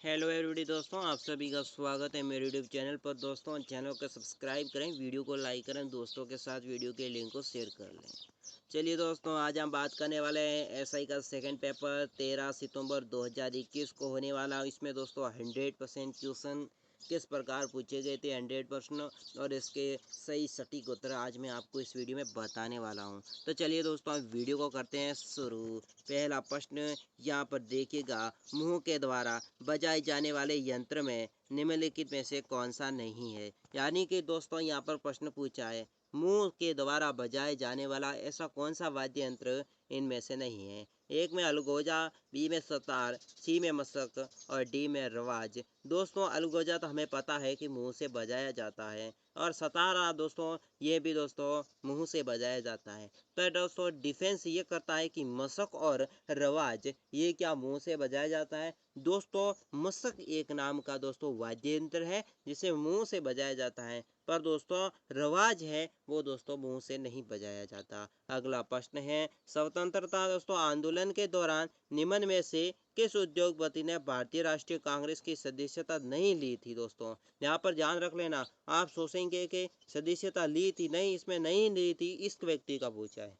Hello everybody दोस्तों, आप सभी का स्वागत है मेरे यूट्यूब चैनल पर। दोस्तों चैनल को सब्सक्राइब करें, वीडियो को लाइक करें, दोस्तों के साथ वीडियो के लिंक को शेयर कर लें। चलिए दोस्तों, आज हम बात करने वाले हैं एसआई का सेकंड पेपर 13 सितंबर 2021 को होने वाला। इसमें दोस्तों 100% क्वेश्चन किस प्रकार पूछे गए थे, 100% और इसके सही सटीक उत्तर आज मैं आपको इस वीडियो में बताने वाला हूं। तो चलिए दोस्तों, अब वीडियो को करते हैं शुरू। पहला प्रश्न यहाँ पर देखिएगा, मुंह के द्वारा बजाए जाने वाले यंत्र में निम्नलिखित में से कौन सा नहीं है। यानी कि दोस्तों यहाँ पर प्रश्न पूछा है, मुंह के द्वारा बजाए जाने वाला ऐसा कौन सा वाद्य यंत्र इनमें से नहीं है। एक में अलगोजा, बी में सतार, सी में मशक और डी में रवाज। दोस्तों अलगोजा तो हमें पता है कि मुंह से बजाया जाता है, और सतारा दोस्तों ये भी दोस्तों मुंह से बजाया जाता है। पर दोस्तों डिफेंस ये करता है कि मशक और रवाज ये क्या मुंह से बजाया जाता है। दोस्तों मशक एक नाम का दोस्तों वाद्य यंत्र है जिसे मुंह से बजाया जाता है, पर दोस्तों रवाज है वो दोस्तों मुंह से नहीं बजाया जाता। अगला प्रश्न है, स्वतंत्रता दोस्तों आंदोलन के दौरान निम्न में से किस उद्योगपति ने भारतीय राष्ट्रीय कांग्रेस की सदस्यता नहीं ली थी। दोस्तों यहाँ पर ध्यान रख लेना, आप सोचेंगे कि सदस्यता ली थी, नहीं, इसमें नहीं ली थी, इस व्यक्ति का पूछा है।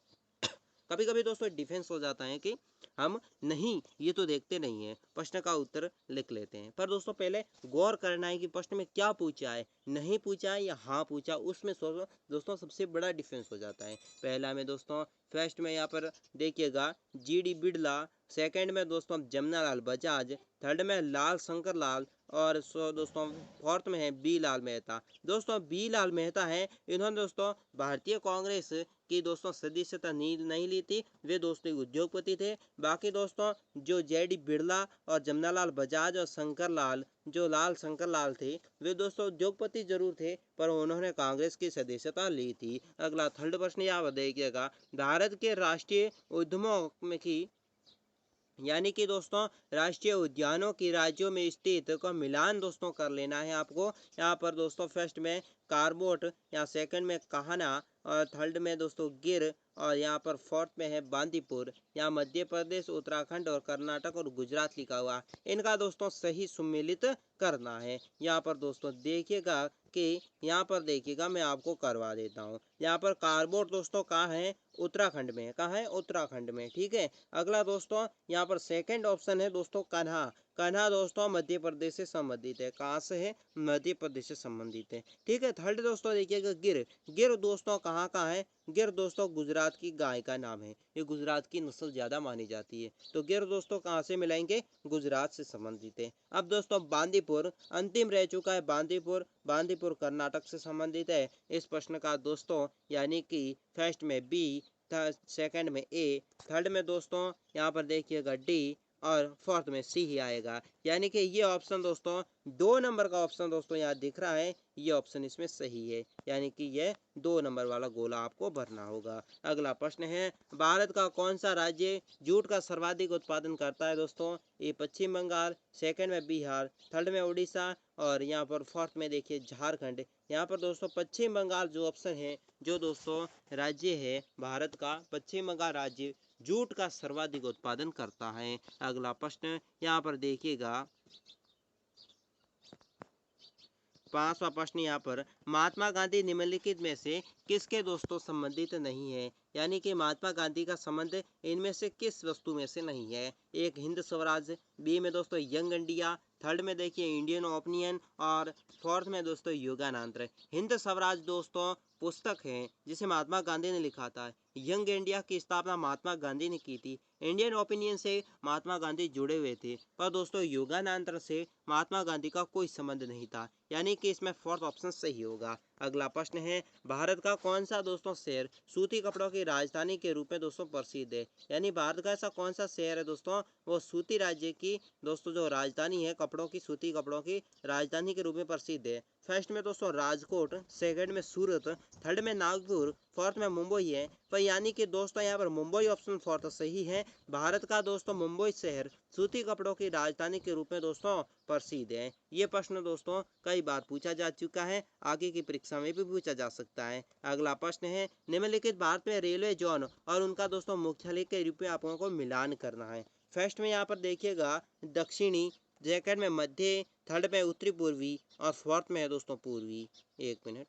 कभी कभी दोस्तों डिफेंस हो जाता है कि हम नहीं ये तो देखते नहीं है, प्रश्न का उत्तर लिख लेते हैं। पर दोस्तों पहले गौर करना है कि प्रश्न में क्या पूछा है, नहीं पूछा है या हाँ पूछा, उसमें दोस्तों सबसे बड़ा डिफेंस हो जाता है। पहला में दोस्तों फर्स्ट में यहाँ पर देखिएगा जीडी बिड़ला, सेकंड में दोस्तों जमनालाल बजाज, थर्ड में लाल शंकर लाल, और दोस्तों फोर्थ में है बी लाल मेहता। दोस्तों बी लाल मेहता है, इन्होंने दोस्तों भारतीय कांग्रेस की दोस्तों सदस्यता नहीं ली थी, वे दोस्तों उद्योगपति थे। बाकी दोस्तों जो जेडी बिड़ला और जमनालाल बजाज और शंकर लाल, जो लाल शंकर लाल थे, वे दोस्तों उद्योगपति जरूर थे पर उन्होंने कांग्रेस की सदस्यता ली थी। अगला थर्ड प्रश्न यहाँ देखिएगा, भारत के राष्ट्रीय उद्यमों में की यानी कि दोस्तों राष्ट्रीय उद्यानों की राज्यों में स्थित का मिलान दोस्तों कर लेना है आपको। यहाँ पर दोस्तों फर्स्ट में कारबोट, या सेकंड में कान्हा, और थर्ड में दोस्तों गिर, और यहाँ पर फोर्थ में है बांदीपुर। यहाँ मध्य प्रदेश, उत्तराखंड और कर्नाटक और गुजरात लिखा हुआ, इनका दोस्तों सही सम्मिलित करना है। यहाँ पर दोस्तों देखिएगा कि यहाँ पर देखिएगा मैं आपको करवा देता हूँ। यहाँ पर कारबोट दोस्तों कहाँ है, उत्तराखंड में, कहाँ है, उत्तराखंड में, ठीक है। अगला दोस्तों यहाँ पर सेकंड ऑप्शन है दोस्तों कान्हा। कान्हा दोस्तों मध्य प्रदेश से संबंधित है, कहाँ से है, मध्य प्रदेश से संबंधित है, ठीक है। थर्ड दोस्तों देखिएगा गिर। गिर दोस्तों कहाँ का है, गिर दोस्तों गुजरात की गाय का नाम है, ये गुजरात की नस्ल ज्यादा मानी जाती है, तो गिर दोस्तों कहाँ से मिलाएंगे, गुजरात से संबंधित है। अब दोस्तों बांदीपुर अंतिम रह चुका है, बांदीपुर, बांदीपुर कर्नाटक से संबंधित है। इस प्रश्न का दोस्तों यानी कि फर्स्ट में बी, सेकंड में ए, थर्ड में दोस्तों यहाँ पर देखिएगा डी, और फोर्थ में सी ही आएगा। यानी कि ये ऑप्शन दोस्तों 2 नंबर का ऑप्शन दोस्तों यहाँ दिख रहा है, ये ऑप्शन इसमें सही है, यानी कि ये 2 नंबर वाला गोला आपको भरना होगा। अगला प्रश्न है, भारत का कौन सा राज्य जूट का सर्वाधिक उत्पादन करता है। दोस्तों ये पश्चिम बंगाल, सेकंड में बिहार, थर्ड में उड़ीसा, और यहाँ पर फोर्थ में देखिए झारखंड। यहाँ पर दोस्तों पश्चिम बंगाल जो ऑप्शन है, जो दोस्तों राज्य है भारत का, पश्चिम बंगाल राज्य जूट का सर्वाधिक उत्पादन करता है। अगला प्रश्न यहाँ पर देखिएगा, 5वां प्रश्न यहाँ पर, महात्मा गांधी निम्नलिखित में से किसके दोस्तों संबंधित नहीं है। यानी कि महात्मा गांधी का संबंध इनमें से किस वस्तु में से नहीं है। एक हिंद स्वराज, बी में दोस्तों यंग इंडिया, थर्ड में देखिए इंडियन ओपिनियन, और फोर्थ में दोस्तों योगानंत्र। हिंद स्वराज दोस्तों पुस्तक है जिसे महात्मा गांधी ने लिखा था। यंग इंडिया की स्थापना महात्मा गांधी ने की थी। इंडियन ओपिनियन से महात्मा गांधी जुड़े हुए थे, पर दोस्तों योगानंत्र से महात्मा गांधी का कोई संबंध नहीं था, यानी कि इसमें फोर्थ ऑप्शन सही होगा। अगला प्रश्न है, भारत का कौन सा दोस्तों शहर सूती कपड़ों की राजधानी के रूप में दोस्तों प्रसिद्ध है। यानी भारत का ऐसा कौन सा शहर है दोस्तों, वो सूती राज्य की दोस्तों जो राजधानी है कपड़ों की, सूती कपड़ों की राजधानी के रूप में प्रसिद्ध है। फर्स्ट में दोस्तों राजकोट, सेकंड में सूरत, थर्ड में नागपुर, फोर्थ में मुंबई है। पर यानी कि दोस्तों यहाँ पर मुंबई ऑप्शन फोर्थ सही है। भारत का दोस्तों मुंबई शहर सूती कपड़ों की राजधानी के रूप में दोस्तों प्रसिद्ध है। ये प्रश्न दोस्तों कई बार पूछा जा चुका है, आगे की परीक्षा में भी पूछा जा सकता है। अगला प्रश्न है, निम्नलिखित भारत में रेलवे जोन और उनका दोस्तों मुख्यालय के रूप में आप लोगों को मिलान करना है। फर्स्ट में यहाँ पर देखिएगा दक्षिणी, सेकंड में मध्य, थर्ड में उत्तरी पूर्वी और फोर्थ में है दोस्तों पूर्वी। एक मिनट।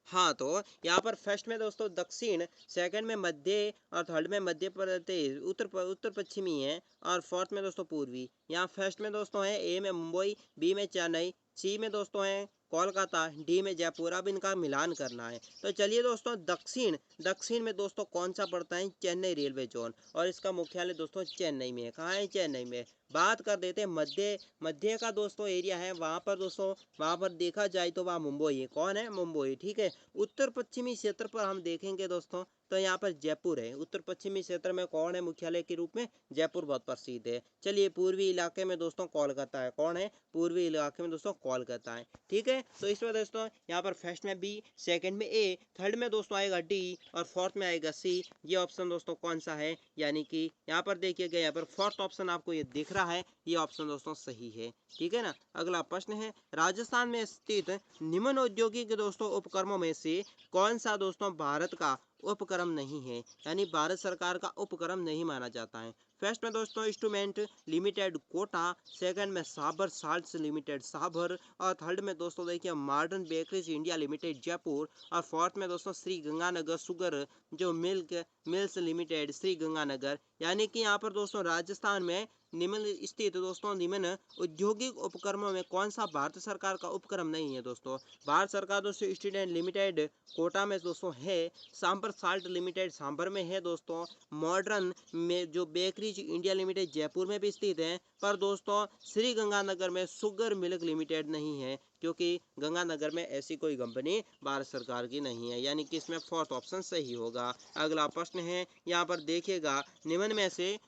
हाँ, तो यहाँ पर फर्स्ट में दोस्तों दक्षिण, सेकंड में मध्य और थर्ड में मध्य प्रदेश उत्तर पश्चिमी है और फोर्थ में दोस्तों पूर्वी। यहाँ फर्स्ट में दोस्तों है ए में मुंबई, बी में चेन्नई, सी में दोस्तों है कोलकाता, डी में जयपुर। अब इनका मिलान करना है। तो चलिए दोस्तों दक्षिण, दक्षिण में दोस्तों कौन सा पड़ता है? चेन्नई रेलवे जोन, और इसका मुख्यालय दोस्तों चेन्नई में है। कहाँ है? चेन्नई में। बात कर देते हैं मध्य, मध्य का दोस्तों एरिया है वहाँ पर दोस्तों, वहाँ पर देखा जाए तो वहाँ मुंबई है। कौन है? मुंबई, ठीक है। उत्तर पश्चिमी क्षेत्र पर हम देखेंगे दोस्तों तो यहाँ पर जयपुर है। उत्तर पश्चिमी क्षेत्र में कौन है मुख्यालय के रूप में? जयपुर बहुत प्रसिद्ध है। चलिए पूर्वी इलाके में दोस्तों कोलकाता है। कौन है? पूर्वी इलाके में दोस्तों कोलकाता है, ठीक है। तो इसमें दोस्तों यहाँ पर फर्स्ट में बी, सेकंड में ए, थर्ड में दोस्तों आएगा डी और फोर्थ में आएगा सी। ये ऑप्शन दोस्तों कौन सा है? यानी कि यहाँ पर देखिएगा, यहाँ पर फोर्थ ऑप्शन आपको ये दिख रहा है, ये ऑप्शन दोस्तों सही है, ठीक है ना। अगला प्रश्न है, राजस्थान में स्थित निम्न औद्योगिक दोस्तों उपक्रमों में से कौन सा दोस्तों भारत का उपक्रम नहीं है? यानी भारत सरकार का उपक्रम नहीं माना जाता है। फर्स्ट में दोस्तों इंस्ट्रूमेंट लिमिटेड कोटा, सेकंड में साबर साल्ट्स लिमिटेड साबर और थर्ड में दोस्तों देखिए modern bakeries India limited Jaipur और फोर्थ में दोस्तों श्री गंगानगर शुगर जो milk mills limited Shri Ganganagar. यानी कि यहाँ पर दोस्तों राजस्थान में निम्न स्थित दोस्तों निम्न औद्योगिक उपक्रमों में कौन सा भारत सरकार का उपक्रम नहीं है? दोस्तों भारत सरकार दोस्तों स्टूडेंट लिमिटेड कोटा में दोस्तों है, सांबर साल्ट लिमिटेड सांबर में है दोस्तों, मॉडर्न में जो बेकरीज इंडिया लिमिटेड जयपुर में भी स्थित है, पर दोस्तों श्री गंगानगर में शुगर मिल्क लिमिटेड नहीं है, क्योंकि गंगानगर में ऐसी कोई कंपनी भारत सरकार की नहीं है। यानी कि इसमें फोर्थ ऑप्शन सही होगा। अगला प्रश्न है, यहाँ पर देखिएगा निम्न में से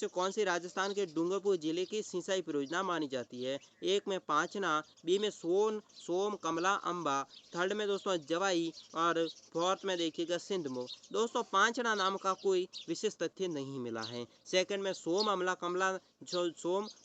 कौन सी राजस्थान के डूंगरपुर जिले की सिंचाई परियोजना मानी जाती है? एक में पांचना, बी में सोम कमला अम्बा, थर्ड में दोस्तों जवाई और फोर्थ में देखिएगा सिंधमो। दोस्तों पांचना नाम का कोई विशेष तथ्य नहीं मिला है। सेकंड में सोम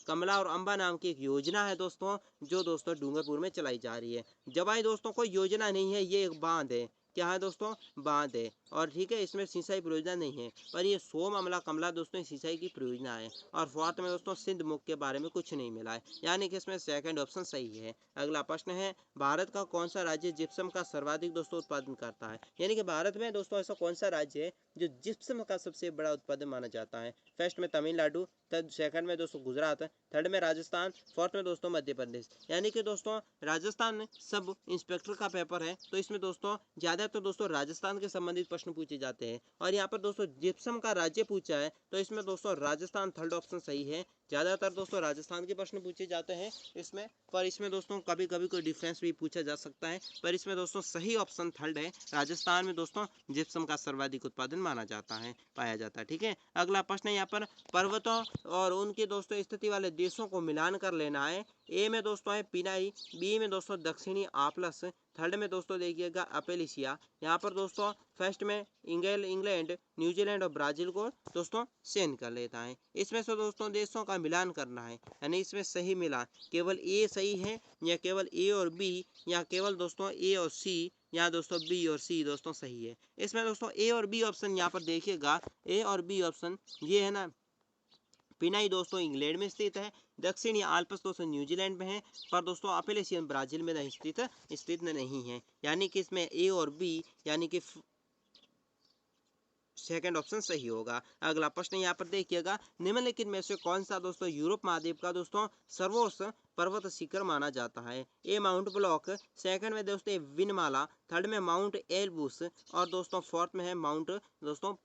कमला और अम्बा नाम की एक योजना है दोस्तों, जो दोस्तों डूंगरपुर में चलाई जा रही है। जवाई दोस्तों कोई योजना नहीं है, ये एक बांध है। क्या है दोस्तों? बांध है, और ठीक है इसमें सिंचाई परियोजना नहीं है। पर ये सोम अमला कमला दोस्तों सिंचाई की परियोजना है। और फोर्थ में दोस्तों सिंध मुख के बारे में कुछ नहीं मिला है, यानी कि इसमें सेकंड ऑप्शन सही है। अगला प्रश्न है, भारत का कौन सा राज्य जिप्सम का सर्वाधिक दोस्तों उत्पादन करता है? यानी कि भारत में दोस्तों ऐसा कौन सा राज्य है जो जिप्सम का सबसे बड़ा उत्पादन माना जाता है? फर्स्ट में तमिलनाडु, सेकंड में दोस्तों गुजरात, थर्ड में राजस्थान, फोर्थ में दोस्तों मध्य प्रदेश। यानी कि दोस्तों राजस्थान सब इंस्पेक्टर का पेपर है, तो इसमें दोस्तों ज्यादातर दोस्तों राजस्थान के संबंधित प्रश्न पूछे जाते हैं। और यहाँ पर दोस्तों जिप्सम का राज्य पूछा है, तो इसमें दोस्तों राजस्थान थर्ड ऑप्शन सही है। ज्यादातर दोस्तों राजस्थान के प्रश्न पूछे जाते हैं इसमें, पर इसमें दोस्तों कभी कभी कोई डिफरेंस भी पूछा जा सकता है, पर इसमें दोस्तों सही ऑप्शन थर्ड है। राजस्थान में दोस्तों जिप्सम का सर्वाधिक उत्पादन माना जाता है, पाया जाता है, ठीक है। अगला प्रश्न है यहाँ पर पर्वतों और उनके दोस्तों स्थिति वाले देशों को मिलान कर लेना है। ए में दोस्तों है पिनाई, बी में दोस्तों दक्षिणी आप्लस, थर्ड में दोस्तों देखिएगा अपेलिसिया। यहाँ पर दोस्तों फर्स्ट में इंग्लैंड, न्यूजीलैंड और ब्राजील को दोस्तों चयन कर लेता है। इसमें से दोस्तों देशों का मिलान करना है, यानी इसमें सही मिलान केवल ए सही है, या केवल ए और बी, या केवल दोस्तों ए और सी, या दोस्तों बी और सी दोस्तों सही है। इसमें दोस्तों ए और बी ऑप्शन यहाँ पर देखिएगा, ए और बी ऑप्शन ये है ना, पिनाई दोस्तों इंग्लैंड में स्थित है, दक्षिणी आल्प्स दोस्तों न्यूजीलैंड में है, पर दोस्तों अपेलेशियन ब्राजील में स्थित नहीं है। यानी कि इसमें ए और बी यानी कि सेकंड ऑप्शन सही होगा। अगला प्रश्न यहाँ पर देखिएगा, निम्नलिखित में से कौन सा दोस्तों यूरोप महाद्वीप का दोस्तों सर्वोच्च पर्वत शिखर माना जाता है? ए माउंट ब्लॉक, सेकंड में दोस्तों विनमाला, थर्ड में माउंट एल्बूस और दोस्तों फोर्थ में है माउंट दोस्तों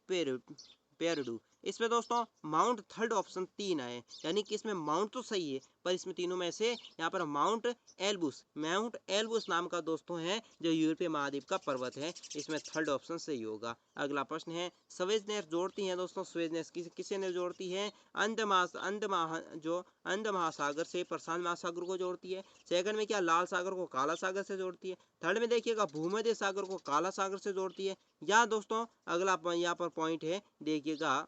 पेरडू। इसमें दोस्तों माउंट थर्ड ऑप्शन 3 है, यानी कि इसमें माउंट तो सही है, पर इसमें तीनों में से यहाँ पर माउंट एल्बूस नाम का दोस्तों है जो यूरोपीय महाद्वीप का पर्वत है, इसमें थर्ड ऑप्शन सही होगा। अगला प्रश्न है, स्वेज नहर जोड़ती है दोस्तों, स्वेज नहर किसे नहर जोड़ती है? अंध महासागर से प्रशांत महासागर को जोड़ती है। सेकंड में क्या लाल सागर को काला सागर से जोड़ती है। थर्ड में देखिएगा भूमध्य सागर को काला सागर से जोड़ती है। या दोस्तों अगला यहाँ पर पॉइंट है देखिएगा,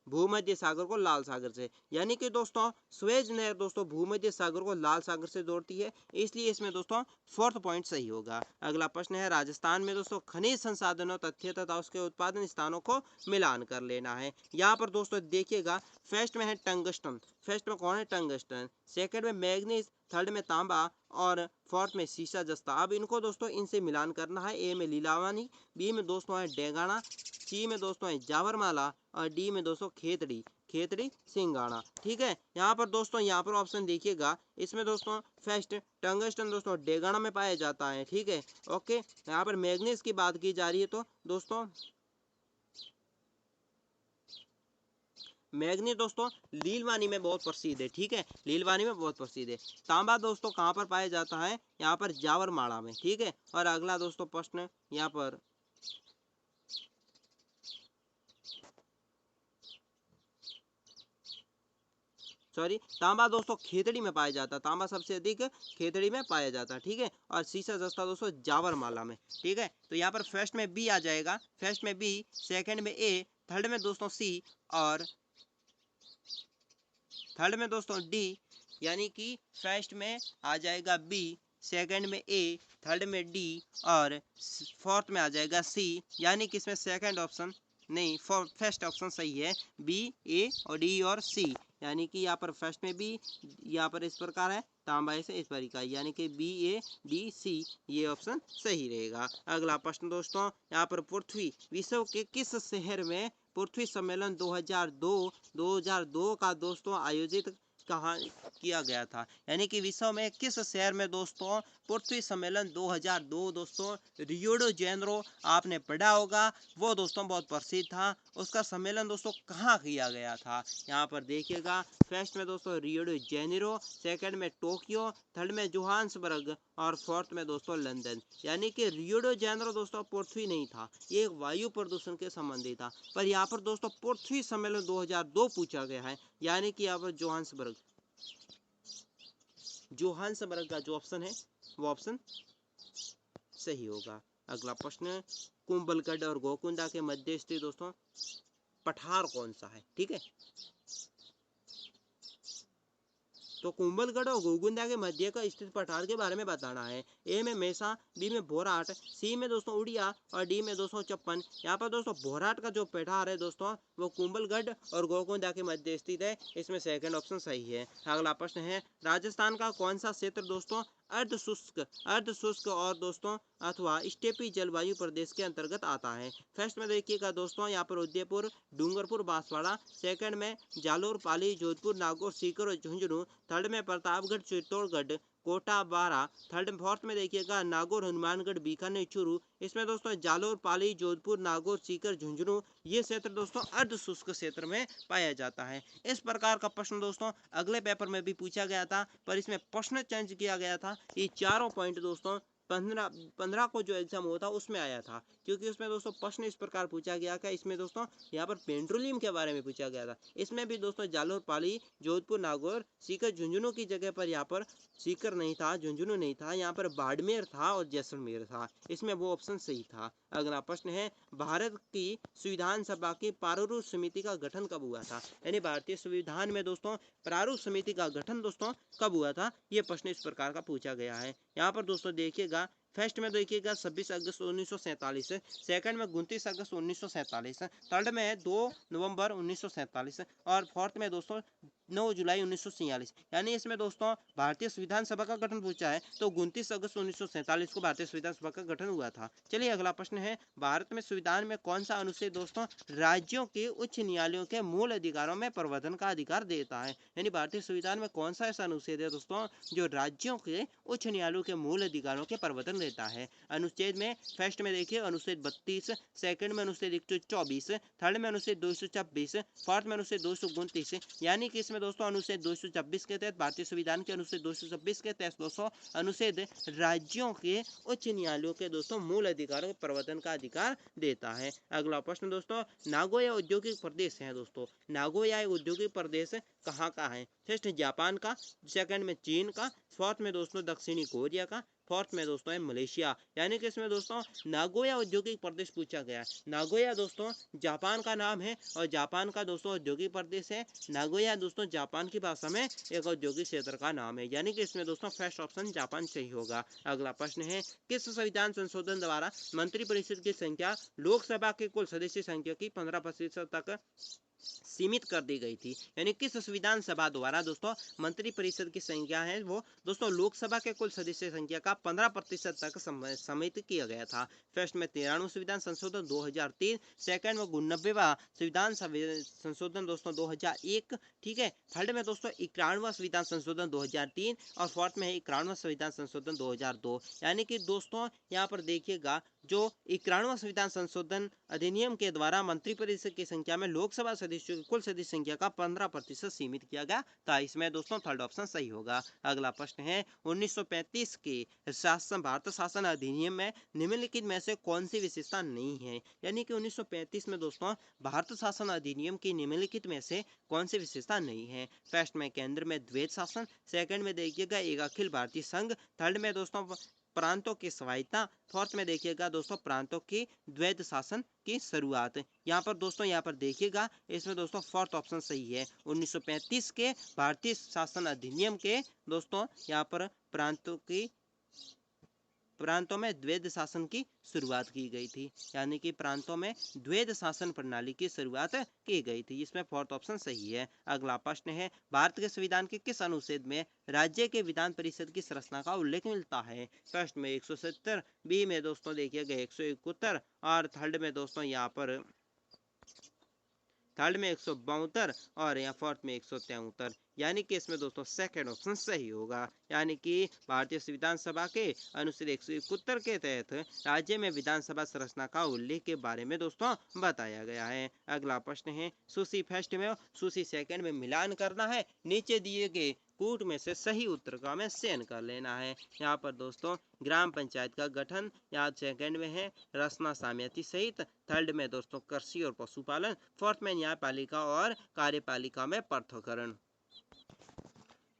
भूमध्य सागर को लाल सागर से, यानी कि दोस्तों स्वेज नहर दोस्तों भूमध्य सागर को लाल सागर से जोड़ती है, इसलिए इसमें दोस्तों फोर्थ पॉइंट सही होगा। अगला प्रश्न है राजस्थान में दोस्तों खनिज संसाधनों, तथ्य तथा उसके उत्पादन स्थानों को मिलान कर लेना है। यहाँ पर दोस्तों देखिएगा, फर्स्ट में है टंगस्टन, फर्स्ट में कौन है टंगस्टन, सेकंड में मैग्नीज, थर्ड में तांबा और फोर्थ में सीसा जस्ता। अब इनको दोस्तों इनसे मिलान करना है। ए में लीलावानी, बी में दोस्तों है डेगाना, सी में दोस्तों है जावरमाला और डी में दोस्तों खेतड़ी, खेतड़ी सिंगाड़ा। ठीक है, यहाँ पर दोस्तों यहाँ पर ऑप्शन देखिएगा, इसमें दोस्तों फर्स्ट टंगस्टन दोस्तों डेगाना में पाया जाता है। ठीक है, ओके। यहाँ पर मैग्नीज की बात की जा रही है तो दोस्तों मैग्नीज दोस्तों लीलवानी में बहुत प्रसिद्ध है। ठीक है, लीलवानी में बहुत प्रसिद्ध है। तांबा दोस्तों कहाँ पर पाया जाता है, यहाँ पर जावरमाला में। ठीक है, और अगला दोस्तों प्रश्न यहाँ पर तांबा दोस्तों खेतड़ी में पाया जाता है, तांबा सबसे अधिक खेतड़ी में पाया जाता है। ठीक है, और सीसा जस्ता दोस्तों जावरमाला में। ठीक है, तो यहाँ पर फर्स्ट में बी आ जाएगा, फर्स्ट में बी, सेकंड में ए, थर्ड में दोस्तों सी और थर्ड में दोस्तों डी, यानी कि फर्स्ट में आ जाएगा बी, सेकंड में ए, थर्ड में डी और फोर्थ में आ जाएगा सी, यानी कि इसमें सेकंड ऑप्शन नहीं, फर्स्ट ऑप्शन सही है, बी, ए और डी और सी, यानी कि यहाँ पर फर्स्ट में बी, यहाँ पर इस प्रकार है, तांबा से इस प्रकार, यानी कि बी, ए, डी, सी, ये ऑप्शन सही रहेगा। अगला प्रश्न दोस्तों यहाँ पर पृथ्वी विश्व के किस शहर में पृथ्वी सम्मेलन 2002 का दोस्तों आयोजित कहाँ किया गया था, यानी कि विश्व में किस शहर में दोस्तों पृथ्वी सम्मेलन 2002 दोस्तों, रियो डी जेनेरो आपने पढ़ा होगा, वो दोस्तों बहुत प्रसिद्ध था। उसका सम्मेलन दोस्तों कहाँ किया गया था, यहाँ पर देखिएगा, फर्स्ट में दोस्तों रियो डी जेनेरो, सेकंड में टोक्यो, थर्ड में जोहान्सबर्ग और फोर्थ में दोस्तों लंदन। यानी कि रियो डी जेनेरो दोस्तों पृथ्वी नहीं था, ये वायु प्रदूषण के संबंधी था, पर यहाँ पर दोस्तों पृथ्वी सम्मेलन 2002 पूछा गया है, यानी कि यहाँ पर जोहान्सबर्ग, जोहान्सबर्ग का जो ऑप्शन है वो ऑप्शन सही होगा। अगला प्रश्न, कुंभलगढ़ और गोकुंदा के मध्य स्थित दोस्तों पठार कौन सा है। ठीक है, तो कुंभलगढ़ और गोकुंदा के मध्य का स्थित पठार के बारे में बताना है। ए में मेसा, बी में भोराट, सी में दोस्तों उड़िया और डी में दोस्तों चप्पन। यहाँ पर दोस्तों भोराट का जो पठार है दोस्तों वो कुंभलगढ़ और गोकुंदा के मध्य स्थित है, इसमें सेकंड ऑप्शन सही है। अगला प्रश्न है राजस्थान का कौन सा क्षेत्र दोस्तों अर्ध शुष्क और दोस्तों अथवा स्टेपी जलवायु प्रदेश के अंतर्गत आता है। फर्स्ट में देखिएगा दोस्तों यहाँ पर उदयपुर, डूंगरपुर, बांसवाड़ा, सेकंड में जालोर, पाली, जोधपुर, नागौर, सीकर और झुंझुनू, थर्ड में प्रतापगढ़, चित्तौड़गढ़, कोटा, बारा, थर्ड फोर्थ में देखिएगा नागौर, हनुमानगढ़, बीकानेर, चूरू। इसमें दोस्तों जालोर, पाली, जोधपुर, नागौर, सीकर, झुंझुनू ये क्षेत्र दोस्तों अर्ध शुष्क क्षेत्र में पाया जाता है। इस प्रकार का प्रश्न दोस्तों अगले पेपर में भी पूछा गया था, पर इसमें प्रश्न चेंज किया गया था। ये चारों पॉइंट दोस्तों 15 को जो एग्जाम हुआ था उसमें आया था, क्योंकि उसमें दोस्तों प्रश्न इस प्रकार पूछा गया था। इसमें दोस्तों यहाँ पर पेट्रोलियम के बारे में पूछा गया था। इसमें भी दोस्तों जालोर, पाली, जोधपुर, नागौर, सीकर, झुंझुनू की जगह पर यहाँ पर सीकर नहीं था, झुंझुनू नहीं था, यहाँ पर बाड़मेर था और जैसलमेर था, इसमें वो ऑप्शन सही था। अगला प्रश्न है भारत की संविधान सभा की प्रारूप समिति का गठन कब हुआ था, यानी भारतीय संविधान में दोस्तों प्रारूप समिति का गठन दोस्तों कब हुआ था, ये प्रश्न इस प्रकार का पूछा गया है। यहाँ पर दोस्तों देखिएगा, फर्स्ट में देखिएगा 26 अगस्त 1947, सेकंड में 29 अगस्त 1947, थर्ड में 2 नवंबर 1947 और फोर्थ में दोस्तों 9 जुलाई 1947। यानी इसमें दोस्तों भारतीय संविधान सभा का गठन पूछा है तो 29 अगस्त 1947 को भारतीय संविधान सभा का गठन हुआ था। चलिए अगला प्रश्न है भारत में संविधान में कौन सा अनुच्छेद दोस्तों राज्यों के उच्च न्यायालयों के मूल अधिकारों में प्रवर्तन का अधिकार देता है, यानी भारतीय संविधान में कौन सा ऐसा अनुच्छेद है दोस्तों जो राज्यों के उच्च न्यायालयों के मूल अधिकारों के प्रवर्तन देता है। अनुच्छेद में फर्स्ट में देखिए अनुच्छेद 32, सेकंड में अनुच्छेद 124, थर्ड में अनुच्छेद 226, फोर्थ में अनुच्छेद 229। यानी कि इसमें दोस्तों अनुच्छेद 226 के तहत भारतीय संविधान के अनुच्छेद 226 के तहत दोस्तों अनुच्छेद राज्यों के उच्च न्यायालयों के दोस्तों मूल अधिकारों के प्रवर्तन का अधिकार देता है। अगला प्रश्न दोस्तों नागोया औद्योगिक प्रदेश है दोस्तों, नागोया औद्योगिक प्रदेश कहाँ का है। फर्स्ट जापान का, सेकंड में चीन का, फोर्थ में दोस्तों दक्षिणी कोरिया का, फोर्थ में दोस्तों है मलेशिया, यानी कि इसमें दोस्तों नागोया औद्योगिक प्रदेश पूछा गया है। नागोया दोस्तों जापान का नाम है और जापान का दोस्तों औद्योगिक प्रदेश है। नागोया दोस्तों जापान की भाषा में एक औद्योगिक क्षेत्र का नाम है, यानी कि इसमें दोस्तों फर्स्ट ऑप्शन जापान सही होगा। अगला प्रश्न है, किस संविधान संशोधन द्वारा मंत्रिपरिषद की संख्या लोकसभा के कुल सदस्य संख्या की 15% तक सीमित कर दी गई थी? यानी किस संविधान सभा द्वारा दोस्तों मंत्रिपरिषद की संख्या है वो दोस्तों लोकसभा के कुल सदस्य संख्या का 15% तक सीमित किया गया था? फर्स्ट में 93वां संविधान संशोधन 2003, सेकंड में 89वां संविधान संशोधन दोस्तों 2001, ठीक है। थर्ड में दोस्तों 91वां संविधान संशोधन 2003 और फोर्थ में है 91वां संविधान संशोधन 2002। यानी कि दोस्तों यहाँ पर देखिएगा जो 91वां संविधान संशोधन अधिनियम के द्वारा मंत्रिपरिषद की संख्या में लोकसभा सदस्यों की कुल सदस्य संख्या का 15% सीमित किया गया था। इसमें दोस्तों थर्ड ऑप्शन सही होगा। अगला प्रश्न है, 1935 के शासन भारत शासन अधिनियम में निम्नलिखित में से कौन सी विशेषता नहीं है? यानी कि 1935 में दोस्तों भारत शासन अधिनियम की निम्नलिखित में से कौन सी विशेषता नहीं है? फर्स्ट में केंद्र में द्वैध शासन, सेकंड में देखिएगा एक अखिल भारतीय संघ, थर्ड में दोस्तों प्रांतों की स्वायत्ता, फोर्थ में देखिएगा दोस्तों प्रांतों की द्वैध शासन की शुरुआत। यहाँ पर दोस्तों यहाँ पर देखिएगा इसमें दोस्तों फोर्थ ऑप्शन सही है। 1935 के भारतीय शासन अधिनियम के दोस्तों यहाँ पर प्रांतों में द्वैध शासन की शुरुआत की गई थी, यानी कि प्रांतों में द्वैध शासन प्रणाली की शुरुआत की गई थी। इसमें फोर्थ ऑप्शन सही है। अगला प्रश्न है, भारत के संविधान के किस अनुच्छेद में राज्य के विधान परिषद की संरचना का उल्लेख मिलता है? फर्स्ट में 170, बी में दोस्तों देखिएगा 171 और थर्ड में दोस्तों यहाँ पर 172 और यहाँ फोर्थ में 173, यानी कि इसमें दोस्तों सेकंड ऑप्शन सही होगा। यानी कि भारतीय संविधान सभा के अनुच्छेद 171 के तहत राज्य में विधानसभा संरचना का उल्लेख के बारे में दोस्तों बताया गया है। अगला प्रश्न है, सूची फर्स्ट में सूची सेकंड में मिलान करना है, नीचे दिए गए कूट में से सही उत्तर का हमें चयन कर लेना है। यहाँ पर दोस्तों ग्राम पंचायत का गठन यहाँ सेकंड में है, रचना सामयिकी सहित, थर्ड में दोस्तों कृषि और पशुपालन, फोर्थ में न्यायपालिका और कार्यपालिका में पृथक्करण।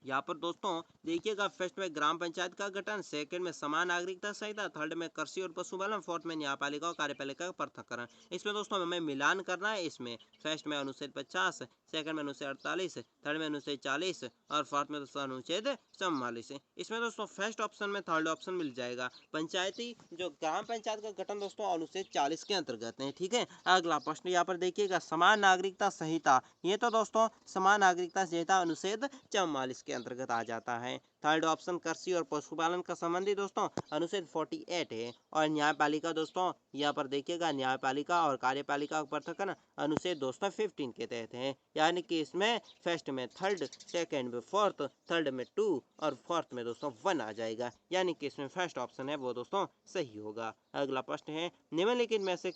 यहाँ पर दोस्तों देखिएगा फर्स्ट में ग्राम पंचायत का गठन, सेकंड में समान नागरिकता संहिता, थर्ड में कृषि और पशुपालन, फोर्थ में न्यायपालिका और कार्यपालिका का पृथक्करण। इसमें दोस्तों हमें मिलान करना है। इसमें फर्स्ट में अनुच्छेद 50, सेकंड में अनुच्छेद 48, थर्ड में अनुच्छेद 40 और फोर्थ में दोस्तों अनुच्छेद 44। इसमें दोस्तों फर्स्ट ऑप्शन में थर्ड ऑप्शन मिल जाएगा। पंचायती जो ग्राम पंचायत का गठन दोस्तों अनुच्छेद 40 के अंतर्गत है, ठीक है। अगला प्रश्न यहाँ पर देखिएगा समान नागरिकता संहिता, ये तो दोस्तों समान नागरिकता संहिता अनुच्छेद 44 के अंतर्गत आ जाता है। थर्ड ऑप्शन कृषि और पशुपालन का संबंधी दोस्तों अनुच्छेद 48 है। और न्यायपालिका दोस्तों यहाँ पर देखिएगा न्यायपालिका और कार्यपालिका का पृथक्करण अनुच्छेद दोस्तों 15 के तहत है, यानी कि इसमें फर्स्ट में थर्ड, सेकंड में फोर्थ, थर्ड में 2 और फोर्थ में दोस्तों 1 आ जाएगा, यानी कि इसमें फर्स्ट ऑप्शन है वो दोस्तों सही होगा। अगला प्रश्न है, निम्नलिखित में से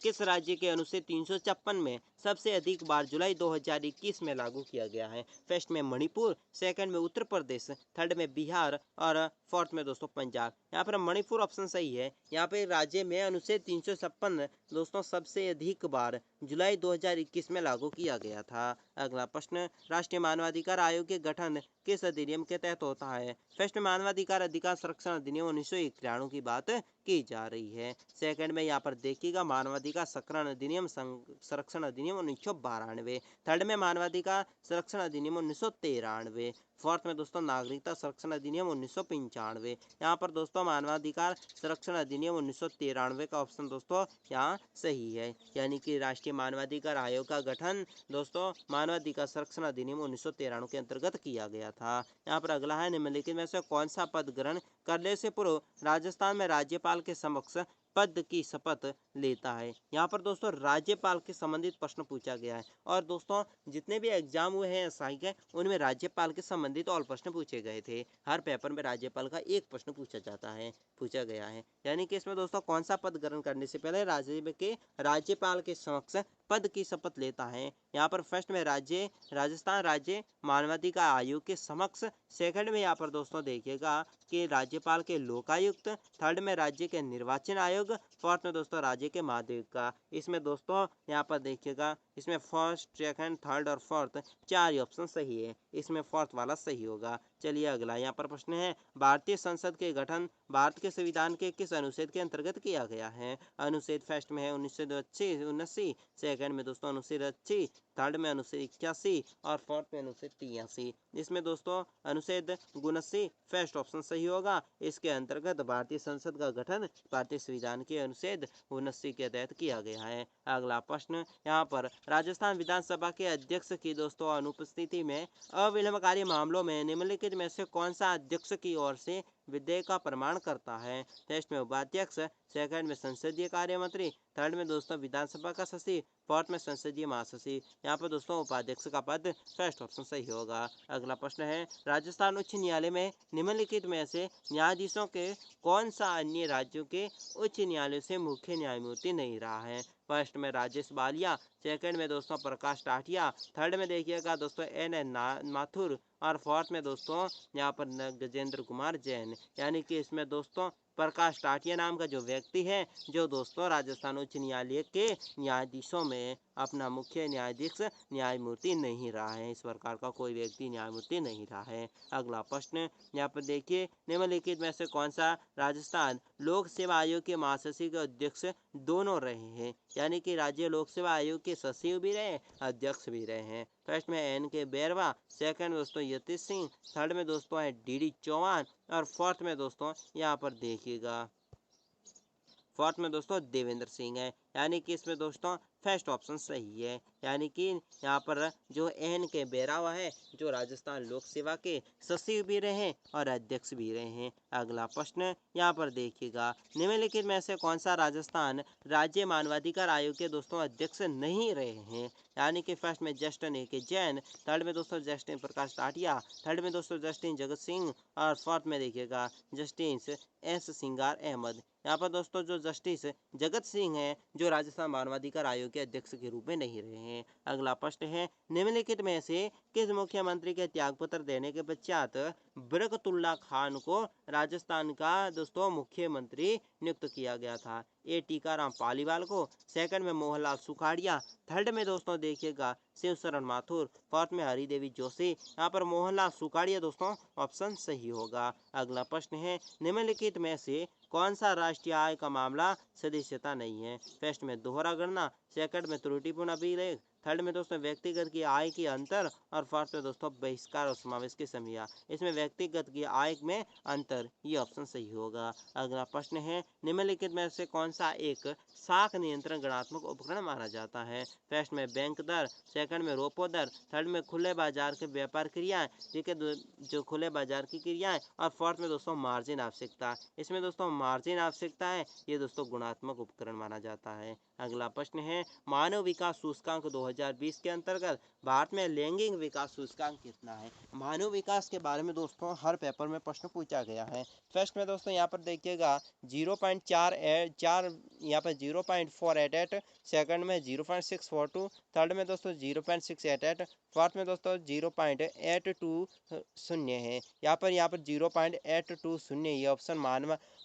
किस राज्य के अनुच्छेद 356 में सबसे अधिक बार जुलाई 2021 में लागू किया गया है? फर्स्ट में मणिपुर, सेकंड में उत्तर प्रदेश, थर्ड में बिहार और फोर्थ में दोस्तों पंजाब। यहाँ पर मणिपुर ऑप्शन सही है। यहाँ पे राज्य में अनुच्छेद 356 दोस्तों सबसे अधिक बार जुलाई 2021 में लागू किया गया था। अगला प्रश्न, राष्ट्रीय मानवाधिकार आयोग के गठन किस अधिनियम के तहत होता है? फर्स्ट में मानवाधिकार अधिकार संरक्षण अधिनियम 1991 की बात की जा रही है। सेकंड में यहाँ पर देखिएगा मानवाधिकार संरक्षण अधिनियम 1992, थर्ड में मानवाधिकार संरक्षण अधिनियम 1993, फोर्थ में दोस्तों नागरिकता संरक्षण अधिनियम 1995। यहाँ पर दोस्तों मानवाधिकार संरक्षण अधिनियम 1993 का ऑप्शन दोस्तों यहाँ सही है, यानी कि राष्ट्रीय मानवाधिकार आयोग का गठन दोस्तों मानवाधिकार संरक्षण अधिनियम 1993 के अंतर्गत किया गया था। यहाँ पर अगला है, निम्नलिखित में से कौन सा पद ग्रहण करने से पूर्व राजस्थान में राज्यपाल के समक्ष पद की शपथ लेता है? यहाँ पर दोस्तों राज्यपाल के संबंधित प्रश्न पूछा गया है, और दोस्तों जितने भी एग्जाम हुए हैं एसआई के उनमें राज्यपाल के संबंधित और प्रश्न पूछे गए थे। हर पेपर में राज्यपाल का एक प्रश्न पूछा गया है, यानी कि इसमें दोस्तों कौन सा पद ग्रहण करने से पहले राज्यपाल के समक्ष पद की शपथ लेता है? यहाँ पर फर्स्ट में राजस्थान राज्य मानवाधिकार आयोग के समक्ष, सेकंड में यहाँ पर दोस्तों देखिएगा कि राज्यपाल के लोकायुक्त, थर्ड में राज्य के निर्वाचन आयोग, फोर्थ में दोस्तों राज्य के माध्यमिक का। इसमें दोस्तों यहाँ पर देखिएगा इसमें फर्स्ट, सेकंड, थर्ड और फोर्थ 4 ऑप्शन सही है, इसमें फोर्थ वाला सही होगा। चलिए अगला यहाँ पर प्रश्न है, भारतीय संसद के गठन भारत के संविधान के किस अनुच्छेद के अंतर्गत किया गया है? अनुच्छेद फर्स्ट में है 1979, सेकंड में दोस्तों अनुच्छेद 80, थर्ड में अनुच्छेद 81 और फोर्थ में अनुच्छेद 83। इसमें दोस्तों अनुच्छेद 79 फर्स्ट ऑप्शन सही होगा। इसके अंतर्गत भारतीय संसद का गठन भारतीय संविधान के अनुच्छेद 79 के तहत किया गया है। अगला प्रश्न यहाँ पर, राजस्थान विधानसभा के अध्यक्ष की दोस्तों अनुपस्थिति में अविलंबकारी मामलों में निम्नलिखित में से कौन सा अध्यक्ष की ओर से विधेयक का प्रमाण करता है? फर्स्ट में उपाध्यक्ष, सेकंड में संसदीय कार्य मंत्री, थर्ड में दोस्तों विधानसभा का सचिव, फोर्थ में संसदीय महासचिव। यहाँ पर दोस्तों उपाध्यक्ष का पद फर्स्ट ऑप्शन सही होगा। अगला प्रश्न है, राजस्थान उच्च न्यायालय में निम्नलिखित में से न्यायाधीशों के कौन सा अन्य राज्यों के उच्च न्यायालय से मुख्य न्यायमूर्ति नहीं रहा है? फर्स्ट में राजेश बालिया, सेकंड में दोस्तों प्रकाश टाटिया, थर्ड में देखिएगा दोस्तों एन माथुर और फोर्थ में दोस्तों यहाँ पर गजेंद्र कुमार जैन। यानी कि इसमें दोस्तों प्रकाश टाटिया नाम का जो व्यक्ति है, जो दोस्तों राजस्थान उच्च न्यायालय के न्यायाधीशों में अपना मुख्य न्यायाधीश न्यायमूर्ति नहीं रहा है। इस प्रकार का कोई व्यक्ति न्यायमूर्ति नहीं रहा है। अगला प्रश्न यहाँ पर देखिए, निम्नलिखित में से कौन सा राजस्थान लोक सेवा आयोग के महासचिव के अध्यक्ष दोनों रहे हैं? यानी कि राज्य लोक सेवा आयोग के सचिव भी रहे, अध्यक्ष भी रहे हैं। फर्स्ट में एन के बैरवा, सेकंड में दोस्तों यतीश सिंह, थर्ड में दोस्तों है डी चौहान और फोर्थ में दोस्तों यहाँ पर देखिएगा फोर्थ में दोस्तों देवेंद्र सिंह है। यानी कि इसमें दोस्तों फर्स्ट ऑप्शन सही है। यानी कि यहाँ पर जो एन के बैरावा है, जो राजस्थान लोक सेवा के सचिव भी रहे और अध्यक्ष भी रहे हैं। अगला प्रश्न यहाँ पर देखिएगा, निम्नलिखित में से कौन सा राजस्थान राज्य मानवाधिकार आयोग के दोस्तों अध्यक्ष नहीं रहे हैं? यानी कि फर्स्ट में जस्टिन ए के जैन, थर्ड में दोस्तों जस्टिन प्रकाश टाटिया, थर्ड में दोस्तों जस्टिन जगत सिंह और फोर्थ में देखिएगा जस्टिस एस सिंगार अहमद। यहाँ पर दोस्तों जो जस्टिस जगत सिंह है, जो राजस्थान मानवाधिकार आयोग के अध्यक्ष के रूप में नहीं रहे हैं। अगला प्रश्न है, निम्नलिखित में से किस मुख्यमंत्री के त्यागपत्र देने के पश्चात बरकतुल्ला खान को राजस्थान का दोस्तों मुख्यमंत्री नियुक्त किया गया था? ए टीकाराम पालीवाल को, सेकंड में मोहनलाल सुखाड़िया, थर्ड में दोस्तों देखिएगा शिवशरण माथुर, फोर्थ में हरिदेवी जोशी। यहाँ पर मोहनलाल सुखाड़िया दोस्तों ऑप्शन सही होगा। अगला प्रश्न है, निम्नलिखित में से कौन सा राष्ट्रीय आय का मामला सदस्यता नहीं है? फर्स्ट में दोहरा गणना, सेकंड में त्रुटिपूर्ण अभिलेख, थर्ड में दोस्तों व्यक्तिगत की आय की अंतर और फोर्थ में दोस्तों बहिष्कार और समावेश की समस्या। इसमें व्यक्तिगत की आय में अंतर, ये ऑप्शन सही होगा। अगला प्रश्न है, निम्नलिखित में से कौन सा एक साख नियंत्रण गणनात्मक उपकरण माना जाता है? फर्स्ट में बैंक दर, सेकंड में रोपो दर, थर्ड में खुले बाजार के व्यापार क्रियाएं, ठीक है, जो खुले बाजार की क्रियाएं और फोर्थ में दोस्तों मार्जिन आवश्यकता। इसमें दोस्तों मार्जिन आवश्यकता है, ये दोस्तों गुणात्मक उपकरण माना जाता है। अगला प्रश्न है, मानव विकास सूचकांक 2020 के अंतर्गत भारत में लैंगिक विकास सूचकांक कितना है? मानव विकास के बारे में दोस्तों हर पेपर में प्रश्न पूछा गया है। फर्स्ट में दोस्तों यहाँ पर देखिएगा 0.4, यहाँ पर 0.488, सेकंड में 0.642, थर्ड में दोस्तों 0.688, फोर्थ में दोस्तों 0.820 है। यहाँ पर 0.820 ये ऑप्शन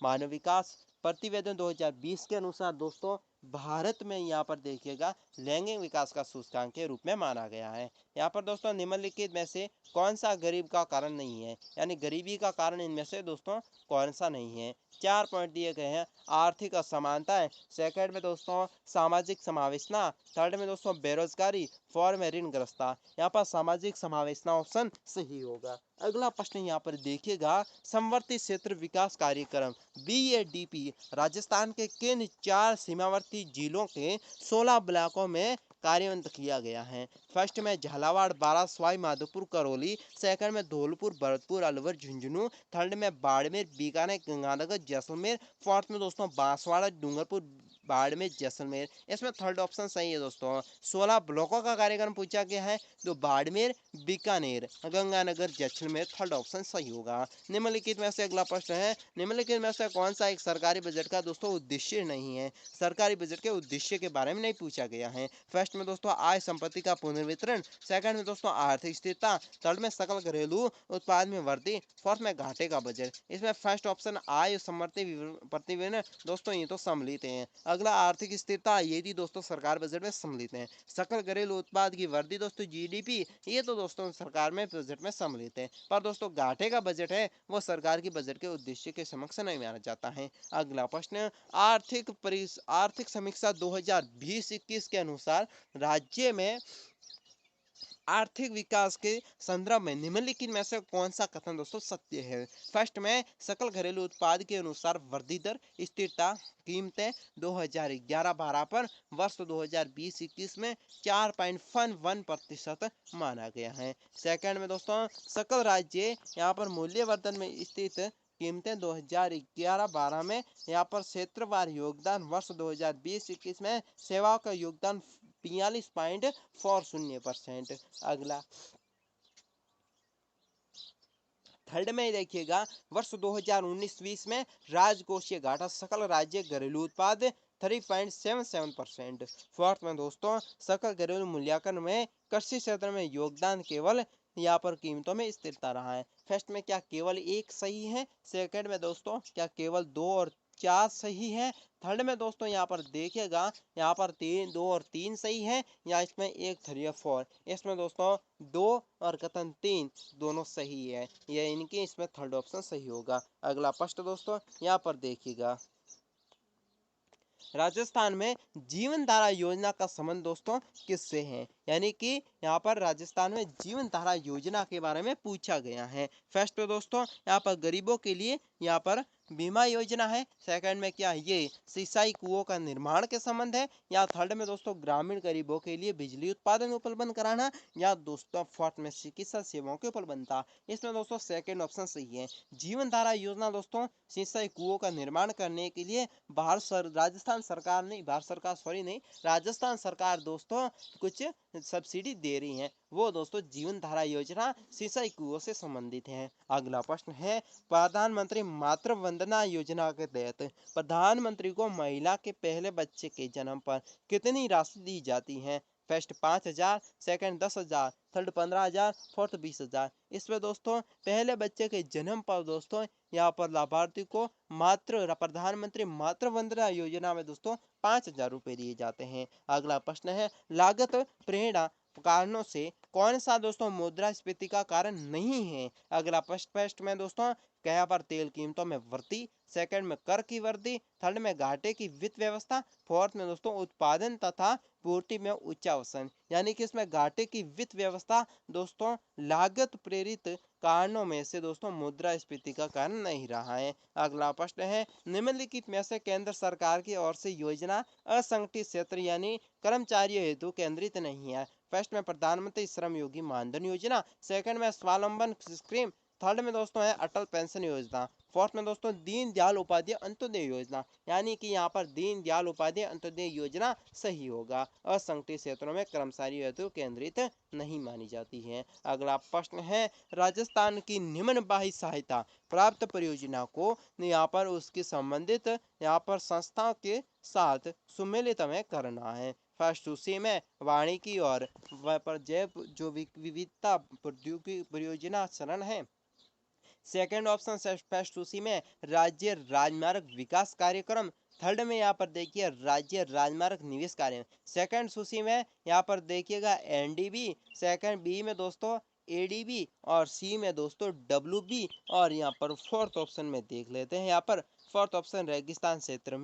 मानव विकास प्रतिवेदन 2020 के अनुसार दोस्तों भारत में यहाँ पर देखिएगा लैंगिक विकास का सूचकांक के रूप में माना गया है। यहाँ पर दोस्तों निम्नलिखित में से कौन सा गरीब का कारण नहीं है? यानी गरीबी का कारण इनमें से दोस्तों कौन सा नहीं है? 4 पॉइंट दिए गए हैं। आर्थिक असमानताएं, सेकंड में दोस्तों सामाजिक समावेशना, थर्ड में दोस्तों बेरोजगारी, फोर्थ में ऋणग्रस्ता। यहाँ पर सामाजिक समावेशना ऑप्शन सही होगा। अगला प्रश्न यहाँ पर देखिएगा, समवर्ती क्षेत्र विकास कार्यक्रम BADP राजस्थान के किन 4 सीमावर्ती जिलों के 16 ब्लॉकों में कार्यान्वित किया गया है? फर्स्ट में झालावाड़, बारां, सवाई माधोपुर, करौली, सेकंड में धौलपुर, भरतपुर, अलवर, झुंझुनू, थर्ड में बाड़मेर, बीकानेर, गंगानगर, जैसलमेर, फोर्थ में दोस्तों बांसवाड़ा, डूंगरपुर, बाड़मेर, जैसलमेर। इसमें थर्ड ऑप्शन सही है दोस्तों। 16 ब्लॉकों का कार्यक्रम पूछा गया है, तो बाड़मेर, बीकानेर, गंगानगर, जैसलमेर थर्ड ऑप्शन सही होगा। निम्नलिखित में से अगला प्रश्न है, निम्नलिखित में से कौन सा एक सरकारी बजट का दोस्तों उद्देश्य नहीं है? सरकारी बजट के उद्देश्य के बारे में नहीं पूछा गया है। फर्स्ट फर्स्ट में दोस्तों आय संपत्ति का पुनर्वितरण, सेकंड में दोस्तों आर्थिक स्थिरता, थर्ड में सकल घरेलू उत्पाद में वृद्धि, फोर्थ में घाटे का बजट। इसमें फर्स्ट ऑप्शन आय संपत्ति प्रतिवेदन दोस्तों ये तो सम्मिलित हैं। अगला आर्थिक स्थिरता ये भी दोस्तों सरकार बजट में सम्मिलित है। सकल घरेलू उत्पाद की वृद्धि दोस्तों जीडीपी ये तो दोस्तों सरकार में बजट में सम्मिलित है। पर दोस्तों घाटे का बजट है वो सरकार की बजट के उद्देश्य के समक्ष नहीं माना जाता है। अगला प्रश्न आर्थिक समीक्षा 2020-21 के अनुसार राज्य में आर्थिक विकास के संदर्भ में निम्नलिखित में से कौन सा कथन दोस्तों सत्य है? फर्स्ट में सकल घरेलू उत्पाद के अनुसार वृद्धि दर स्थिरता कीमतें 2011-12 पर वर्ष 2020-21 में 4.1% माना गया है। सेकंड में दोस्तों सकल राज्य यहाँ पर मूल्यवर्धन में स्थित कीमतें 2011-12 में यहाँ पर क्षेत्रवार योगदान वर्ष 2020-21 में सेवाओं का योगदान 42.40%। अगला थर्ड में देखिएगा वर्ष 2019-20 में राजकोषीय घाटा सकल राज्य घरेलू उत्पाद 3.77%। फोर्थ में दोस्तों सकल घरेलू मूल्यांकन में कृषि क्षेत्र में योगदान केवल यहाँ पर कीमतों में स्थिरता रहा है। फर्स्ट में क्या केवल एक सही है? सेकंड में दोस्तों क्या केवल 2 और 4 सही है? थर्ड में दोस्तों यहाँ पर देखिएगा यहाँ पर 2 और 3 सही है या इसमें 1 3 और 4। इसमें दोस्तों 2 और कथन 3 दोनों सही है, यह इनके इसमें थर्ड ऑप्शन सही होगा। अगला प्रश्न दोस्तों यहाँ पर देखिएगा राजस्थान में जीवन धारा योजना का संबंध दोस्तों किससे है? यानी कि यहाँ पर राजस्थान में जीवन धारा योजना के बारे में पूछा गया है। फर्स्ट पे दोस्तों यहाँ पर गरीबों के लिए यहाँ पर बीमा योजना है। सेकंड में क्या ये सिंचाई कुओं का निर्माण के संबंध है, या थर्ड में दोस्तों ग्रामीण गरीबों के लिए बिजली उत्पादन उपलब्ध कराना, या दोस्तों फोर्थ में चिकित्सा सेवाओं की उपलब्धता। इसमें दोस्तों सेकंड ऑप्शन सही है। जीवन धारा योजना दोस्तों सिंचाई कुओं का निर्माण करने के लिए राजस्थान सरकार नहीं, भारत सरकार सॉरी नहीं, राजस्थान सरकार दोस्तों कुछ सब्सिडी दे रही है, वो दोस्तों जीवन धारा योजना सिंचाई कुओं से संबंधित है। अगला प्रश्न है प्रधानमंत्री मातृ वंदना योजना के तहत प्रधानमंत्री को महिला के पहले बच्चे के जन्म पर कितनी राशि दी जाती है? First 5,000, second 10,000, third 15,000, fourth 20,000। इसमें दोस्तों पहले बच्चे के जन्म पर दोस्तों यहाँ पर लाभार्थी को प्रधानमंत्री मातृ वंदना योजना में दोस्तों 5,000 रुपए दिए जाते हैं। अगला प्रश्न है लागत प्रेरणा कारणों से कौन सा दोस्तों मुद्रास्फीति का कारण नहीं है? अगला प्रश्न में दोस्तों यहाँ पर तेल कीमतों में वृद्धि, सेकंड में कर की वृद्धि, थर्ड में घाटे की वित्त व्यवस्था, फोर्थ में दोस्तों उत्पादन तथा पूर्ति में उच्चावसन। यानी कि इसमें घाटे की वित्त व्यवस्था दोस्तों लागत प्रेरित कारणों में से दोस्तों मुद्रास्फीति का कारण नहीं रहा है। अगला प्रश्न है निम्नलिखित में से केंद्र सरकार की ओर से योजना असंगठित क्षेत्र यानी कर्मचारियों हेतु केंद्रित नहीं है। फर्स्ट में प्रधानमंत्री श्रम योगी मानधन योजना, सेकंड में स्वावलंबन स्कीम, थर्ड में दोस्तों है अटल पेंशन योजना, फोर्थ में दोस्तों दीनदयाल उपाध्याय अंत्योदय योजना। यानी कि यहाँ पर दीनदयाल उपाध्याय अंत्योदय योजना सही होगा। असंगठित क्षेत्रों में कर्मचारी हेतु केंद्रित नहीं मानी जाती है। अगला प्रश्न है राजस्थान की निम्न बाह्य सहायता प्राप्त परियोजना को यहाँ पर उसकी संबंधित यहाँ पर संस्थाओं के साथ सुमेलित में करना है। फर्स्ट सूची में वानिकी और जैव जो विविधता प्रौद्योगिकी परियोजना चरण है। सेकंड ऑप्शन फर्स्ट सूची में राज्य राजमार्ग विकास कार्यक्रम, थर्ड में यहाँ पर देखिए राज्य राजमार्ग निवेश कार्य। सेकंड सूची में यहाँ पर देखिएगा एनडीबी, सेकंड बी में दोस्तों एडीबी और सी में दोस्तों डब्ल्यूबी, और यहाँ पर फोर्थ ऑप्शन में देख लेते हैं। यहाँ पर फोर्थ ऑप्शन रेगिस्तान क्षेत्र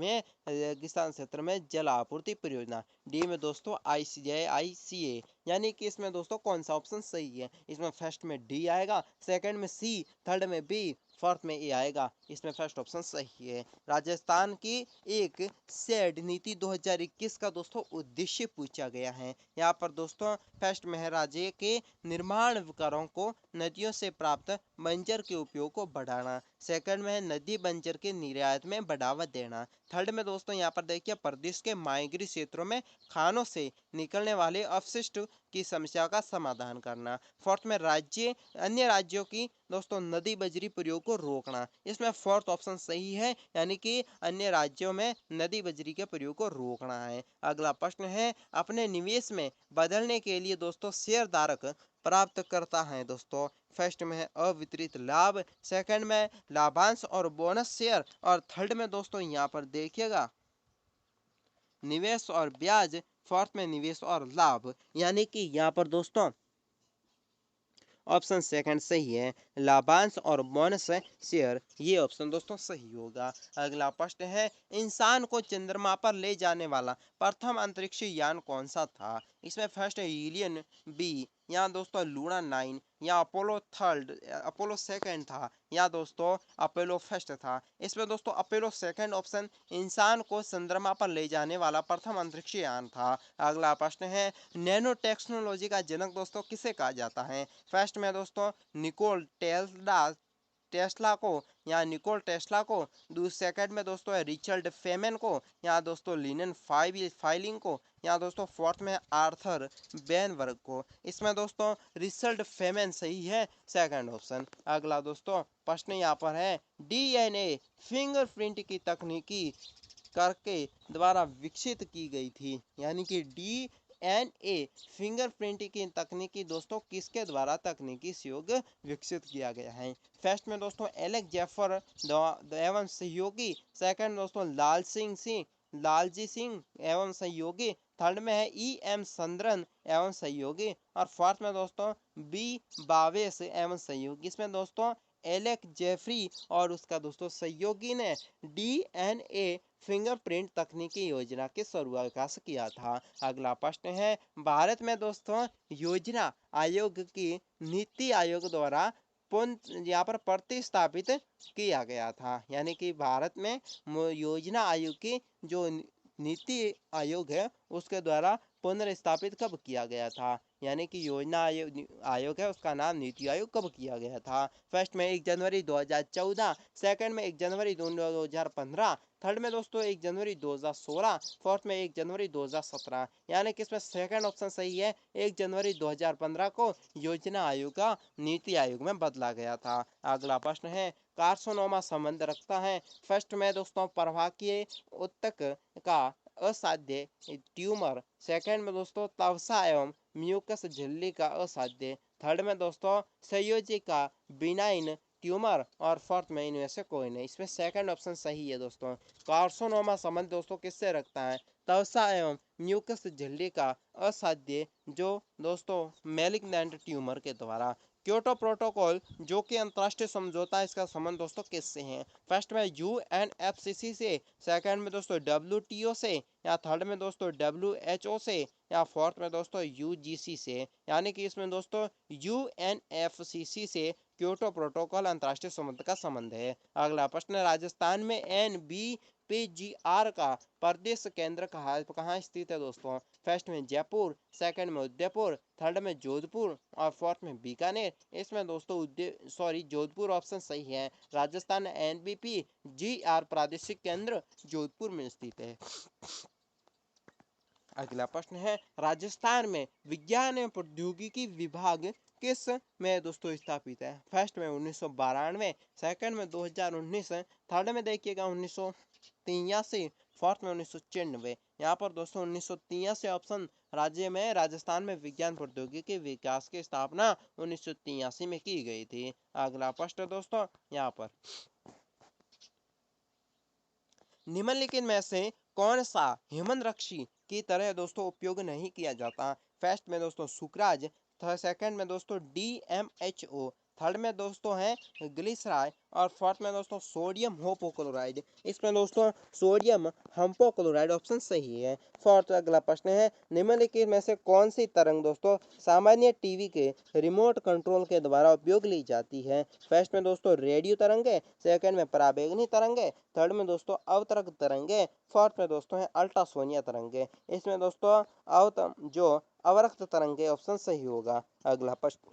में जल आपूर्ति परियोजना, डी में दोस्तों ICA। यानी कि इसमें दोस्तों कौन सा ऑप्शन सही है? इसमें फर्स्ट में डी आएगा, सेकंड में सी, थर्ड में बी, फोर्थ में ए आएगा। इसमें फर्स्ट ऑप्शन सही है। राजस्थान की एक शेड नीति 2021 का दोस्तों उद्देश्य पूछा गया है। यहाँ पर दोस्तों फर्स्ट में है राज्य के निर्माण उपकरणों को नदियों से प्राप्त बंजर के उपयोग को बढ़ाना, सेकंड में है नदी बंजर के निर्यात में बढ़ावा देना, थर्ड में दोस्तों यहाँ पर देखिए प्रदेश के माइग्री क्षेत्रों में खानों से निकलने वाले अपशिष्ट की समस्या का समाधान करना, फोर्थ में अन्य राज्यों की दोस्तों नदी बजरी प्रयोग को रोकना। इसमें फोर्थ ऑप्शन सही है, यानी कि अन्य राज्यों में नदी बजरी के प्रयोग को रोकना है। अगला प्रश्न है, अपने निवेश में बदलने के लिए दोस्तों शेयर धारक प्राप्त करता है दोस्तों। फर्स्ट में है अवितरित लाभ, सेकंड में लाभांश और बोनस शेयर, और थर्ड में दोस्तों यहाँ पर देखिएगा निवेश और ब्याज, फोर्थ में निवेश और लाभ। यानी कि यहाँ पर दोस्तों ऑप्शन सेकंड सही है, लाभांश और बोनस शेयर, ये ऑप्शन दोस्तों सही होगा। अगला प्रश्न है, इंसान को चंद्रमा पर ले जाने वाला प्रथम अंतरिक्ष यान कौन सा था? इसमें फर्स्ट है यूलियन बी, यहाँ दोस्तों लूना 9, या अपोलो सेकंड था, या दोस्तों अपोलो फर्स्ट था। इसमें दोस्तों अपोलो सेकंड ऑप्शन इंसान को चंद्रमा पर ले जाने वाला प्रथम अंतरिक्ष यान था। अगला प्रश्न है, नैनो टेक्नोलॉजी का जनक दोस्तों किसे कहा जाता है? फर्स्ट में दोस्तों निकोल टेस्ला को, यहाँ निकोल टेस्ला को, सेकंड में दोस्तों है रिचर्ड फेमन को, यहाँ दोस्तों लिनन फाइलिंग को, यहाँ दोस्तों फोर्थ में आर्थर बेनवर्ग को। इसमें दोस्तों रिचर्ड फेमन सही है, सेकंड ऑप्शन। अगला दोस्तों प्रश्न यहाँ पर है, डीएनए फिंगरप्रिंट की तकनीकी करके द्वारा विकसित की गई थी, यानी कि डीएनए फिंगरप्रिंट की तकनीकी दोस्तों किसके द्वारा तकनीकी सहयोग विकसित किया गया है? फर्स्ट में दोस्तों एलेक्स जेफर एवं सहयोगी, सेकंड दोस्तों लालजी सिंह एवं सहयोगी, थर्ड में है एम चंद्रन एवं सहयोगी, और फोर्थ में दोस्तों बी बावेस एवं सहयोगी। इसमें दोस्तों एलेक जेफरी और उसका दोस्तों सहयोगी ने डीएनए फिंगरप्रिंट तकनीकी योजना के विकास किया था। अगला प्रश्न है, भारत में दोस्तों योजना आयोग की नीति आयोग द्वारा यहाँ पर प्रतिस्थापित किया गया था, यानी कि भारत में योजना आयोग की जो नीति आयोग है उसके द्वारा पुनर्स्थापित कब किया गया था? यानी कि योजना आयोग है उसका नाम नीति आयोग कब किया गया था? फर्स्ट में 1 जनवरी 2014, सेकंड में 1 जनवरी 2015, थर्ड में दोस्तों 1 जनवरी 2016, फोर्थ में 1 जनवरी 2017। यानी कि इसमें सेकंड ऑप्शन सही है, 1 जनवरी 2015 को योजना आयोग का नीति आयोग में बदला गया था। अगला प्रश्न है, कार्सिनोमा संबंध रखता है? फर्स्ट में दोस्तों प्रवाहकीय ऊतक का असाध्य ट्यूमर, सेकंड में दोस्तों तवसा एवं म्यूकस झिल्ली का असाध्य, थर्ड में दोस्तों संयोजी का बिनाइन ट्यूमर, और फोर्थ में इनमें से कोई नहीं। इसमें सेकंड ऑप्शन सही है दोस्तों। कार्सिनोमा संबंध दोस्तों किससे रखता है? तवसा एवं म्यूकस झिल्ली का असाध्य जो दोस्तों मैलिग्नेंट ट्यूमर के द्वारा। क्योटो प्रोटोकॉल जो कि अंतर्राष्ट्रीय समझौता है, इसका संबंध दोस्तों किससे है? फर्स्ट में यूएनएफसीसी से, सेकंड में दोस्तों डब्ल्यूटीओ से, या थर्ड में दोस्तों डब्ल्यूएचओ से, या फोर्थ में दोस्तों यूजीसी से। यानी कि इसमें दोस्तों यूएनएफसीसी से क्योटो प्रोटोकॉल अंतर्राष्ट्रीय संबंध का संबंध है। अगला प्रश्न, राजस्थान में एनबीपीजीआर का प्रदेश केंद्र कहाँ स्थित है दोस्तों? फर्स्ट में जयपुर, सेकंड में उदयपुर, थर्ड में जोधपुर, और फोर्थ में बीकानेर। इसमें दोस्तों जोधपुर ऑप्शन सही है। राजस्थान एनबीपीजीआर प्रादेशिक केंद्र जोधपुर में स्थित है। अगला प्रश्न है, राजस्थान में विज्ञान एवं प्रौद्योगिकी विभाग किस में दोस्तों स्थापित है? फर्स्ट में 1992, सेकंड में 2019, थर्ड में देखिएगा 1983, फोर्थ में 1996। यहाँ पर दोस्तों 1983 ऑप्शन राज्य में राजस्थान में विज्ञान प्रौद्योगिकी विकास की स्थापना 1983 में की गई थी। अगला प्रश्न दोस्तों यहाँ पर, निम्नलिखित में से कौन सा हिमनरक्षी की तरह दोस्तों उपयोग नहीं किया जाता? फर्स्ट में दोस्तों सुक्राज, सेकंड में दोस्तों DMHO, थर्ड में दोस्तों है ग्लिसराय, और फोर्थ में दोस्तों सोडियम हाइपोक्लोराइड। इसमें दोस्तों सोडियम हाइपोक्लोराइड ऑप्शन सही है। फोर्थ अगला प्रश्न है, निम्नलिखित में से कौन सी तरंग दोस्तों सामान्य टीवी के रिमोट कंट्रोल के द्वारा उपयोग ली जाती है? फर्स्ट में दोस्तों रेडियो तरंगे, सेकंड में पराबैंगनी तरंगे, थर्ड में दोस्तों अवतरंग तरंगे, फोर्थ में दोस्तों है अल्ट्रासोनिया तरंगे। इसमें दोस्तों अवरक्त तरंगे ऑप्शन सही होगा। अगला प्रश्न,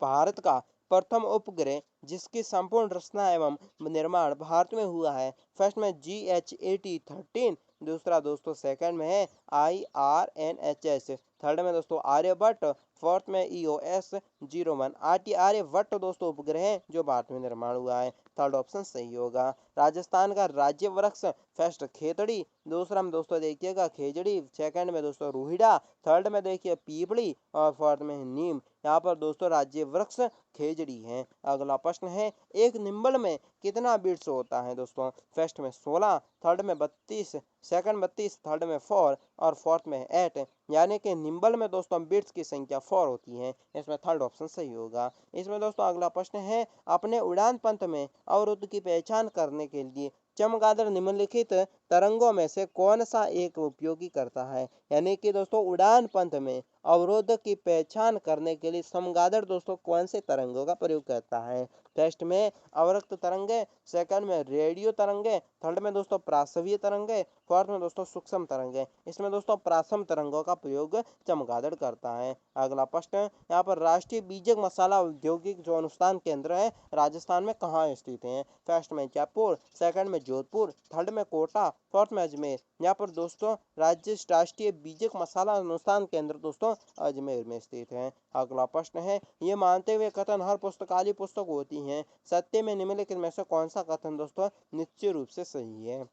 भारत का प्रथम उपग्रह जिसकी संपूर्ण रचना एवं निर्माण भारत में हुआ है? फर्स्ट में GH-8013, दूसरा दोस्तों सेकंड में है IRNHS, थर्ड में दोस्तों आर्यभट्ट, फोर्थ में EOS-01 आर्यभट्ट दोस्तों उपग्रह है जो भारत में निर्माण हुआ है। थर्ड ऑप्शन सही होगा। राजस्थान का राज्य वृक्ष फर्स्ट खेतड़ी, दूसरा में दोस्तों देखिएगा खेजड़ी, सेकंड में दोस्तों रूहिड़ा, थर्ड में देखिए पीपड़ी और फोर्थ में है नीम। यहाँ पर दोस्तों राज्य वृक्ष खेजड़ी है। अगला प्रश्न है एक निम्बल में कितना बिट्स होता है दोस्तों? फर्स्ट में 16, थर्ड में 32, सेकंड 32, थर्ड में 4 और फोर्थ में 8। यानी कि निम्बल में दोस्तों बिट्स की संख्या 4 होती है। इसमें थर्ड ऑप्शन सही होगा। इसमें दोस्तों अगला प्रश्न है अपने उड़ान पंथ में अवरुद्ध की पहचान करने के लिए चमगादड़ निम्नलिखित तरंगों में से कौन सा एक उपयोगी करता है? यानी कि दोस्तों उड़ान पंथ में अवरोध की पहचान करने के लिए चमगादड़ दोस्तों कौन से तरंगों का प्रयोग करता है? फर्स्ट में अवरक्त तरंगे, सेकंड में रेडियो तरंगे, थर्ड में दोस्तों प्रासवीय तरंगे, फोर्थ में दोस्तों सूक्ष्म तरंगे। इसमें दोस्तों प्रासम तरंगों का प्रयोग चमगादड़ करता है। अगला प्रश्न यहाँ पर राष्ट्रीय बीजक मसाला औद्योगिक जो अनुसंधान केंद्र है राजस्थान में कहाँ स्थित है? फर्स्ट में जयपुर, सेकंड में जोधपुर, थर्ड में कोटा, फोर्थ में अजमेर। यहाँ पर दोस्तों राष्ट्रीय बीजक मसाला अनुसंधान केंद्र दोस्तों अजमेर में स्थित है। अगला प्रश्न है ये मानते हुए कथन हर पुस्तकालय पुस्तक होती है सत्य में निम्नलिखित में से कौन सा कथन दोस्तों निश्चित रूप से सही है?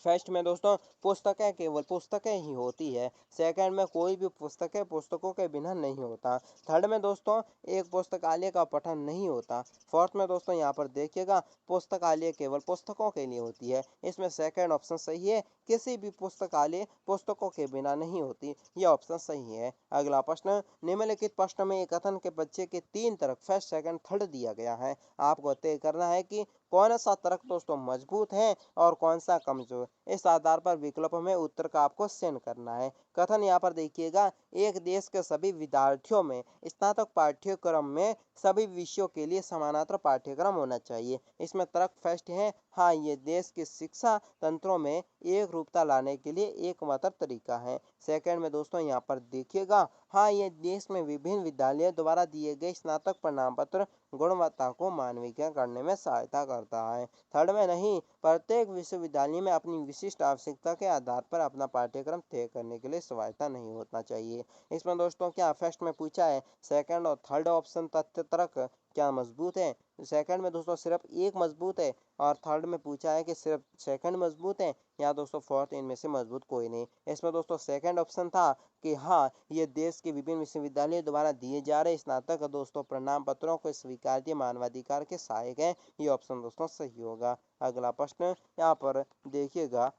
फर्स्ट में दोस्तों पुस्तकें केवल पुस्तकें ही होती है, सेकंड में कोई भी पुस्तकें पुस्तकों के बिना नहीं होता, थर्ड में दोस्तों एक पुस्तकालय का पठन नहीं होता, फोर्थ में दोस्तों यहाँ पर देखिएगा पुस्तकालय केवल पुस्तकों के लिए होती है। इसमें सेकंड ऑप्शन सही है, किसी भी पुस्तकालय पुस्तकों के बिना नहीं होती, यह ऑप्शन सही है। अगला प्रश्न निम्नलिखित प्रश्न में एक कथन के बच्चे के तीन तरफ फर्स्ट सेकंड थर्ड दिया गया है, आपको तय करना है कि कौन सा तर्क दोस्तों मजबूत है और कौन सा कमजोर। इस आधार पर विकल्प में उत्तर का आपको चयन करना है। कथन यहाँ पर देखिएगा एक देश के सभी विद्यार्थियों में स्नातक पाठ्यक्रम में सभी विषयों के लिए समानांतर पाठ्यक्रम होना चाहिए। इसमें तर्क फर्स्ट है हाँ ये देश के शिक्षा तंत्रों में एक रूपता लाने के लिए एकमात्र तरीका है। सेकंड में दोस्तों यहाँ पर देखिएगा हाँ ये देश में विभिन्न विद्यालयों द्वारा दिए गए स्नातक प्रमाण पत्र गुणवत्ता को मानवीकरण करने में सहायता करता है। थर्ड में नहीं, प्रत्येक विश्वविद्यालय में अपनी विशिष्ट आवश्यकता के आधार पर अपना पाठ्यक्रम तय करने के लिए सहायता नहीं होना चाहिए। इसमें दोस्तों क्या फर्स्ट में पूछा है सेकंड और थर्ड ऑप्शन तथ्य तर्क क्या मजबूत है? सेकंड में दोस्तों सिर्फ एक मजबूत है और थर्ड में पूछा है कि सिर्फ सेकंड मजबूत है या दोस्तों फोर्थ इनमें से मजबूत कोई नहीं। इसमें दोस्तों सेकंड ऑप्शन था कि हाँ ये देश के विभिन्न विश्वविद्यालयों द्वारा दिए जा रहे स्नातक दोस्तों प्रमाण पत्रों को स्वीकार्य मानवाधिकार के सहायक है, ये ऑप्शन दोस्तों सही होगा। अगला प्रश्न यहाँ पर देखिएगा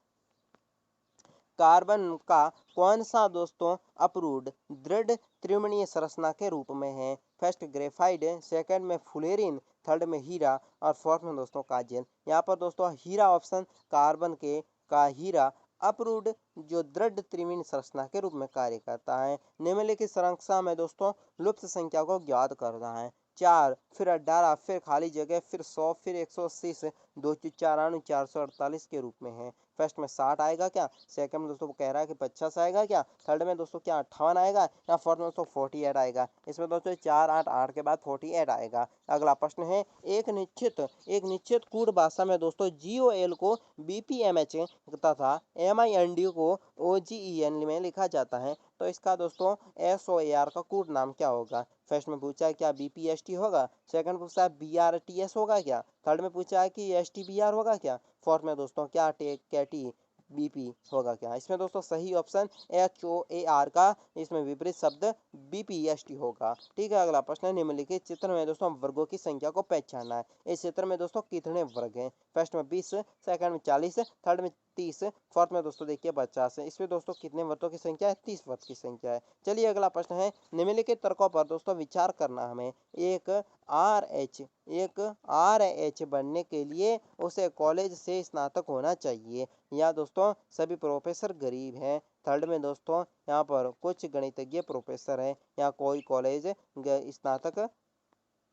कार्बन का कौन सा दोस्तों अप्रूव्ड दृढ़ त्रिकोणीय संरचना के रूप में है? फर्स्ट ग्रेफाइट, सेकंड में फुलेरिन, थर्ड में हीरा और फोर्थ में दोस्तों काजल। यहाँ पर दोस्तों हीरा ऑप्शन कार्बन के का हीरा अप्रूव्ड जो दृढ़ त्रिकोणीय संरचना के रूप में कार्य करता है। निम्नलिखित संरचना में दोस्तों लुप्त संख्या को ज्ञात करना है। 4 फिर 18 फिर खाली जगह फिर 100 फिर 180 से 294 448 के रूप में है। फर्स्ट में 60 आएगा क्या? सेकंड में दोस्तों कह रहा है कि 50 आएगा क्या? थर्ड में दोस्तों क्या 58 आएगा या फोर्थ में दोस्तों 48 आएगा? इसमें दोस्तों 4 8 8 के बाद 48 आएगा। अगला प्रश्न है एक निश्चित कूट भाषा में दोस्तों GOL को BPMH तथा MIND को OGEN में लिखा जाता है, तो इसका दोस्तों SOAR का कूट नाम क्या होगा? फर्स्ट में पूछा है क्या BPST होगा, सेकंड पूछा है BRTS होगा क्या, थर्ड में पूछा है कि STBR होगा क्या, फोर्थ में दोस्तों क्या KT BP होगा क्या? इसमें दोस्तों सही ऑप्शन HOAR का इसमें विपरीत शब्द BPST होगा। ठीक है। अगला प्रश्न निम्नलिखित चित्र में दोस्तों वर्गों की संख्या को पहचानना है। इस चित्र में दोस्तों कितने वर्ग हैं? फर्स्ट में 20, सेकंड में 40, थर्ड में 30, फोर्थ में दोस्तों देखिए 50 है। इसमें दोस्तों कितने वर्गों की संख्या है? 30 वर्ग की संख्या है। चलिए अगला प्रश्न है निम्नलिखित तर्कों पर दोस्तों विचार करना हमें। एक RH बनने के लिए उसे कॉलेज से स्नातक होना चाहिए या दोस्तों सभी प्रोफेसर गरीब हैं। थर्ड में दोस्तों यहाँ पर कुछ गणितज्ञ प्रोफेसर हैं या कोई कॉलेज स्नातक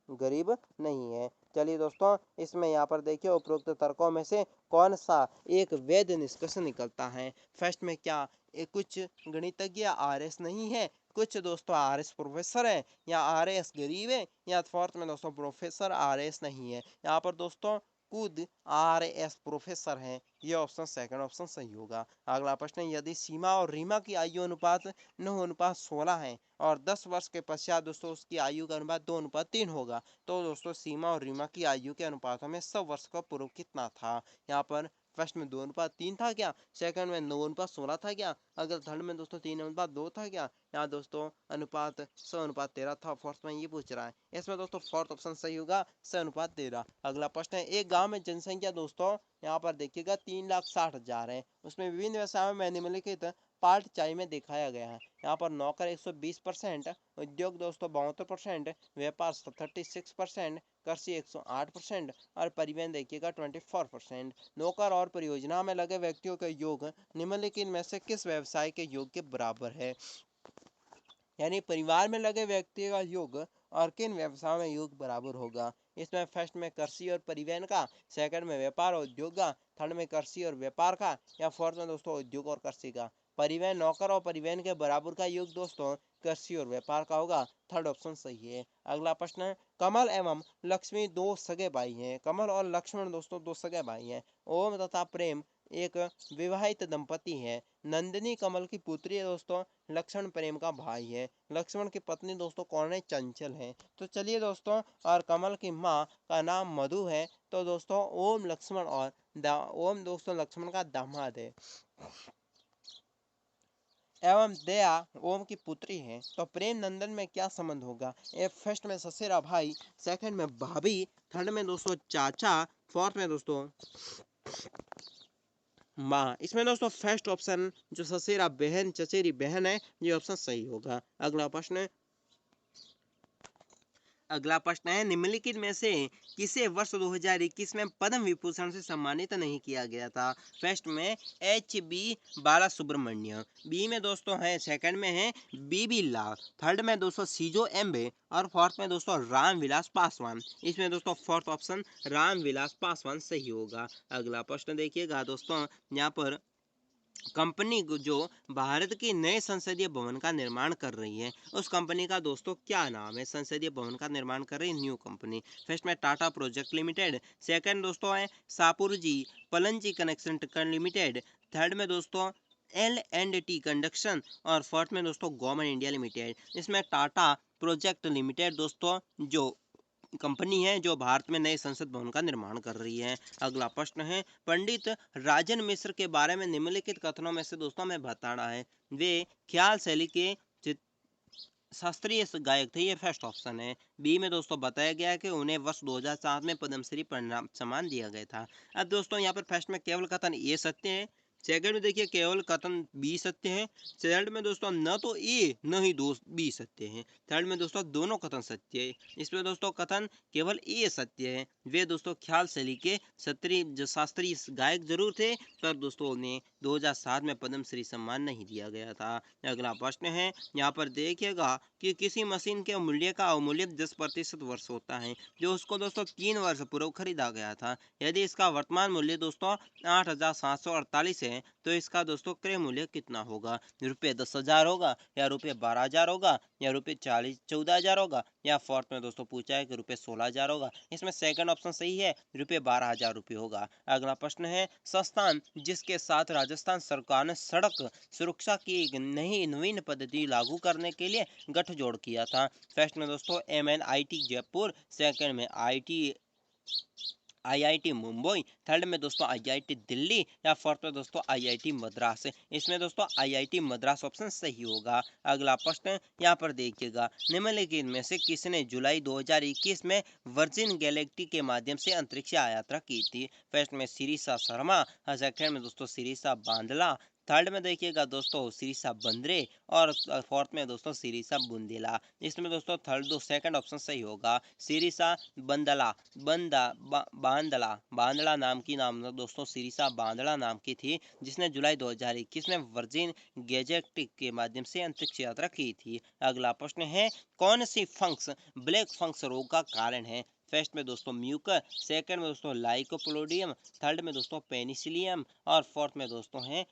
गरीब नहीं है। चलिए दोस्तों इसमें यहाँ पर देखिए उपरोक्त तर्कों में से कौन सा एक वैध निष्कर्ष निकलता है। फर्स्ट में क्या कुछ गणितज्ञ RS नहीं है, कुछ दोस्तों RS प्रोफेसर है या RS गरीब है, या फोर्थ में दोस्तों प्रोफेसर RS नहीं है। यहाँ पर दोस्तों कूद RS प्रोफेसर हैं। ये ऑप्शन सेकंड ऑप्शन सही होगा। अगला प्रश्न है, यदि सीमा और रीमा की आयु अनुपात 9:16 है और 10 वर्ष के पश्चात दोस्तों उसकी आयु का अनुपात 2:3 होगा, तो दोस्तों सीमा और रीमा की आयु के अनुपातों में 100 वर्ष का पूर्व कितना था? यहाँ पर फर्स्ट में 2:3 था क्या, सेकंड में 9:16 था क्या, अगर थर्ड में दोस्तों 3:2 था क्या, यहाँ दोस्तों अनुपात 100:13 था। फोर्थ में ये पूछ रहा है, इसमें दोस्तों फोर्थ ऑप्शन सही होगा 100:13। अगला प्रश्न है, एक गांव में जनसंख्या दोस्तों यहाँ पर देखिएगा 3,60,000 है, उसमें विभिन्न व्यवसायों में निम्नलिखित पार्ट चाई में दिखाया गया है। यहाँ पर नौकर 120%, उद्योग दोस्तों 72%, व्यापार 36%, कृषि 108% और परिवहन देखिएगा 24%। नौकर और परियोजना में लगे व्यक्तियों का योग निम्नलिखित में से किस व्यवसाय के योग के बराबर है? यानी परिवार में लगे व्यक्ति का योग और किन व्यवसायों में योग बराबर होगा? इसमें फर्स्ट में कृषि और परिवहन का, सेकंड में व्यापार और उद्योग का, थर्ड में कृषि और व्यापार का, या फोर्थ में दोस्तों उद्योग और कृषि का। परिवहन, नौकर और परिवहन के बराबर का योग दोस्तों कृषि और व्यापार का होगा। थर्ड ऑप्शन सही है। अगला प्रश्न है, कमल एवं लक्ष्मी दो सगे भाई हैं। कमल और लक्ष्मण दोस्तों दो सगे भाई हैं। ओम तथा प्रेम एक विवाहित दंपति है। नंदिनी कमल की पुत्री है दोस्तों, लक्ष्मण प्रेम का भाई है। लक्ष्मण की पत्नी दोस्तों कौन है? चंचल है। तो चलिए दोस्तों, और कमल की माँ का नाम मधु है। तो दोस्तों ओम लक्ष्मण और ओम दोस्तों लक्ष्मण का दामाद है एवं दया ओम की पुत्री है। तो प्रेम नंदन में क्या संबंध होगा? ए फर्स्ट में ससेरा भाई, सेकंड में भाभी, थर्ड में दोस्तों चाचा, फोर्थ में दोस्तों माँ। इसमें दोस्तों फर्स्ट ऑप्शन जो ससेरा बहन चचेरी बहन है, ये ऑप्शन सही होगा। अगला प्रश्न है, निम्नलिखित में से किसे वर्ष 2021 में पद्म विभूषण से सम्मानित नहीं किया गया था? फर्स्ट में HB बालासुब्रमण्यम, बी में दोस्तों है, सेकंड में है BB लाल, थर्ड में दोस्तों सीजो एम्बे और फोर्थ में दोस्तों रामविलास पासवान। इसमें दोस्तों फोर्थ ऑप्शन रामविलास पासवान सही होगा। अगला प्रश्न देखिएगा दोस्तों, यहाँ पर कंपनी जो भारत के नए संसदीय भवन का निर्माण कर रही है, उस कंपनी का दोस्तों क्या नाम है? संसदीय भवन का निर्माण कर रही है न्यू कंपनी। फर्स्ट में टाटा प्रोजेक्ट लिमिटेड, सेकंड दोस्तों है सापुरजी पलंजी कनेक्शन लिमिटेड, थर्ड में दोस्तों L&T कंडक्शन और फोर्थ में दोस्तों गवर्नमेंट इंडिया लिमिटेड। इसमें टाटा प्रोजेक्ट लिमिटेड दोस्तों जो कंपनी है जो भारत में नए संसद भवन का निर्माण कर रही है। अगला प्रश्न है, पंडित राजन मिश्र के बारे में निम्नलिखित कथनों में से दोस्तों में बताना है। वे ख्याल शैली के शास्त्रीय गायक थे, ये फर्स्ट ऑप्शन है। बी में दोस्तों बताया गया है कि उन्हें वर्ष 2007 में पद्मश्री सम्मान दिया गया था। अब दोस्तों यहाँ पर फर्स्ट में केवल कथन ये सत्य है, सेकंड में देखिए केवल कथन बी सत्य है, थर्ड में दोस्तों न तो ए न ही दो बी सत्य है, थर्ड में दोस्तों दोनों कथन सत्य है। इसमें दोस्तों कथन केवल ए सत्य है। वे दोस्तों ख्याल शैली के शास्त्रीय गायक जरूर थे, पर दोस्तों उन्हें 2007 में पद्मश्री सम्मान नहीं दिया गया था। अगला प्रश्न है, यहाँ पर देखिएगा कि किसी मशीन के मूल्य का अवमूल्य 10% वर्ष होता है, जो उसको दोस्तों 3 वर्ष पूर्व खरीदा गया था। यदि इसका वर्तमान मूल्य दोस्तों 8,748 है, तो इसका दोस्तों क्रय मूल्य कितना होगा? रुपये 10,000 होगा, या रुपये 12,000 होगा, या रुपये 14,000 होगा, या फोर्थ में दोस्तों पूछा है कि रुपये 16,000 होगा। इसमें सेकंड ऑप्शन सही है, रुपये 12,000 रुपये होगा। अगला प्रश्न है, संस्थान जिसके साथ राजस्थान सरकार ने सड़क सुरक्षा की एक नई नवीन पद्धति लागू करने के लिए गठजोड़ किया था। फर्स्ट में दोस्तों MNIT जयपुर, सेकंड में IIT मुंबई, थर्ड में दोस्तों IIT दिल्ली, या फोर्थ में दोस्तों IIT मद्रास। इसमें दोस्तों IIT मद्रास ऑप्शन सही होगा। अगला प्रश्न यहाँ पर देखिएगा, निम्नलिखित में से किसने जुलाई 2021 में वर्जिन गैलेक्सी के माध्यम से अंतरिक्ष यात्रा की थी? फर्स्ट में शिरीषा शर्मा, सेकंड में दोस्तों शिरीषा बांदला, थर्ड में देखिएगा दोस्तों शिरीषा बंद्रे, और फोर्थ में दोस्तों शिरीषा बुंदेला। इसमें दोस्तों थर्ड सेकंड ऑप्शन सही होगा, शिरीषा बंदला बांदला नाम की दोस्तों शिरीषा बांदला नाम की थी, जिसने जुलाई 2021 में वर्जिन गैजेक्टिक के माध्यम से अंतरिक्ष यात्रा की थी। अगला प्रश्न है, कौन सी फंक्स ब्लैक फंक्स रोग का कारण है? फर्स्ट में दोस्तों म्यूकर, सेकंड में दोस्तों लाइकोपोडियम, थर्ड में दोस्तों पेनिसिलियम, और फोर्थ में दोस्तों है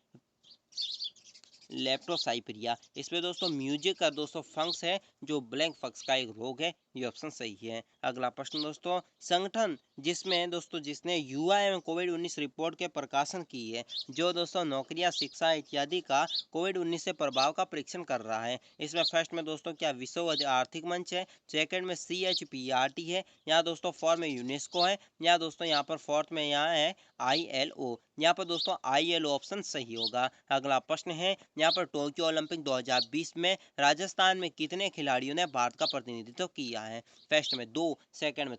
लेप्टोसाइप्रिया। इसमें दोस्तों म्यूजिक का दोस्तों फंक्स है जो ब्लैक फंक्स का एक रोग है, ये ऑप्शन सही है। अगला प्रश्न दोस्तों, संगठन जिसमें दोस्तों जिसने युवा एवं कोविड-19 रिपोर्ट के प्रकाशन की है, जो दोस्तों नौकरियां, शिक्षा इत्यादि का कोविड-19 से प्रभाव का परीक्षण कर रहा है। इसमें फर्स्ट में दोस्तों क्या विश्व आर्थिक मंच है, सेकंड में CHPRT है, यहाँ दोस्तों फोर्थ में यूनेस्को है, या दोस्तों यहाँ पर फोर्थ में यहाँ है ILO। यहाँ पर दोस्तों ILO ऑप्शन सही होगा। अगला प्रश्न है, यहाँ पर टोक्यो ओलंपिक 2020 में राजस्थान में कितने खिलाड़ियों ने भारत का प्रतिनिधित्व किया है? फर्स्ट में 2, सेकंड में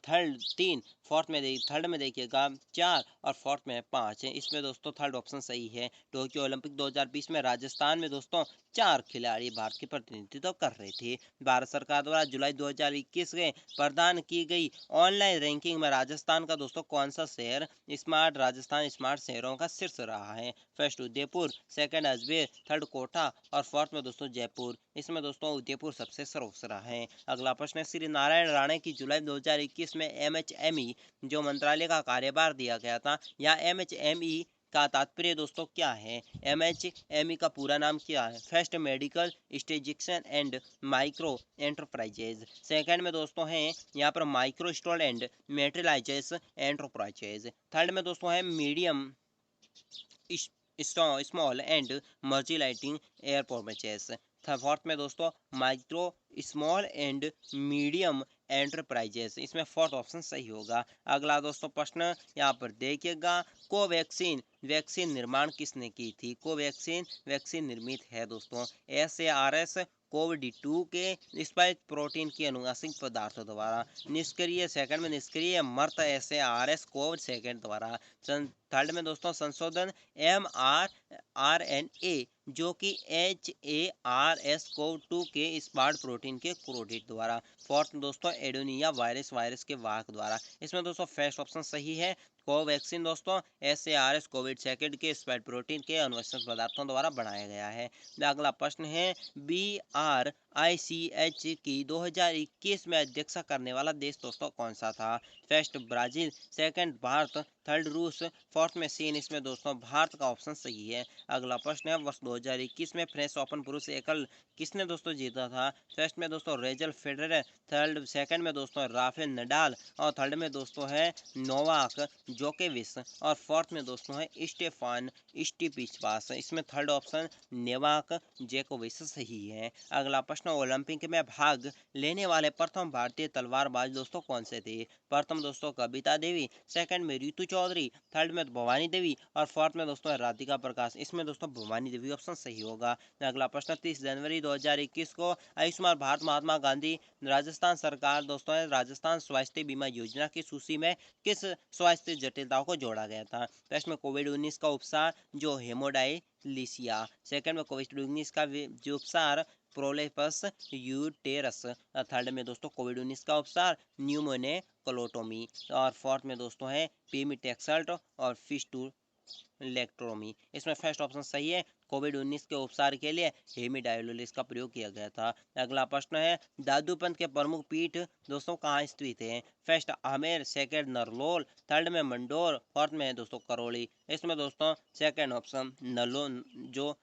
तीन, फोर्थ में थर्ड में देखिएगा 4 और फोर्थ में 5 है। इसमें दोस्तों थर्ड ऑप्शन सही है। टोक्यो ओलंपिक 2020 में राजस्थान में दोस्तों 4 खिलाड़ी भारत के प्रतिनिधित्व कर रहे थे। भारत सरकार द्वारा जुलाई 2021 में प्रदान की गई ऑनलाइन रैंकिंग में राजस्थान का दोस्तों कौन सा शहर स्मार्ट राजस्थान स्मार्ट शहरों का शीर्ष रहा है? First Udaipur, second Ajmer, third Kota और फोर्थ में दोस्तों जयपुर। इसमें दोस्तों उदयपुर सबसे सर्वोच्च रहा है। अगला प्रश्न है, श्री नारायण राणे की जुलाई 2021 में MHME जो मंत्रालय का कार्यभार दिया गया था, या MHME का तात्पर्य दोस्तों क्या है? MHME का पूरा नाम क्या है? फर्स्ट मेडिकल स्टेजिक्शन एंड माइक्रो एंटरप्राइजेज, सेकंड में दोस्तों है यहाँ पर micro stall and materialises enterprises, third में दोस्तों है मीडियम स्मॉल एंड मर्जिलाइटिंग एयर परचेस, फोर्थ में दोस्तों micro small and medium enterprises. इसमें फोर्थ ऑप्शन सही होगा। अगला दोस्तों प्रश्न यहाँ पर देखिएगा, कोवैक्सीन वैक्सीन निर्माण किसने की थी? कोवैक्सीन वैक्सीन निर्मित है दोस्तों SARS कोविड-2 के स्पाइक प्रोटीन की अनुवांशिक पदार्थों द्वारा। निष्क्रिय, सेकंड में निष्क्रिय मर्त SARS कोविड सेकंड द्वारा। थर्ड में दोस्तों संशोधन mRNA जो कि HARS-CoV-2 के स्पाइक प्रोटीन के क्रोडेट द्वारा। फोर्थ दोस्तों एडोनिया वायरस के वाहक द्वारा। इसमें दोस्तों फर्स्ट ऑप्शन सही है। कोवैक्सीन दोस्तों SARS कोविड सेकंड के स्पाइक प्रोटीन के अनुवांशिक पदार्थों द्वारा बनाया गया है। अगला प्रश्न है, BRICH की 2021 में अध्यक्षता करने वाला देश दोस्तों कौन सा था? First Brazil, second Bharat, third रूस, फोर्थ में चीन। इसमें दोस्तों भारत का ऑप्शन सही है। अगला प्रश्न है, वर्ष 2021 में फ्रेंच ओपन पुरुष एकल किसने दोस्तों जीता था? फर्स्ट में दोस्तों रोजर फेडरर, थर्ड सेकंड में दोस्तों राफेल नडाल और थर्ड में दोस्तों है नोवाक जोकोविच और फोर्थ में दोस्तों है स्टेफान स्टिपिचपास। इसमें थर्ड ऑप्शन नोवाक जोकोविच सही है। अगला प्रश्न, ओलंपिक में भाग लेने वाले प्रथम भारतीय तलवारबाज दोस्तों कौन से थे? प्रथम दोस्तों कविता देवी, सेकंड में रितु चौधरी, थर्ड में भवानी देवी और फोर्थ में दोस्तों राधिका प्रकाश। इसमें दोस्तों भवानी देवी ऑप्शन सही होगा। अगला प्रश्न, 30 जनवरी 2021 को आयुष्मान भारत महात्मा गांधी राजस्थान सरकार दोस्तों राजस्थान स्वास्थ्य बीमा योजना की सूची में किस स्वास्थ्य जटिलताओं को जोड़ा गया था? फर्स्ट में कोविड-19 का उपचार जो हेमोडायलिसिया, सेकंड में कोविड-19 का जो उपचार प्रोलेपस यूटेरस, थर्ड में दोस्तों कोविड-19 का उपचार न्यूमोनिकोलोटोमी और फोर्थ में दोस्तों है पेमीटेक्सल्ट और फिस्टुलेक्टोमी। इसमें फर्स्ट ऑप्शन सही है। कोविड-19 के उपचार के लिए हेमीडायलिसिस का प्रयोग किया गया था। अगला प्रश्न है, दादूपंत के प्रमुख पीठ दोस्तों कहाँ स्थित है? फर्स्ट आमेर, सेकंड नरलोल, थर्ड में मंडोर, फोर्थ में दोस्तों करौली। इसमें दोस्तों सेकंड ऑप्शन जो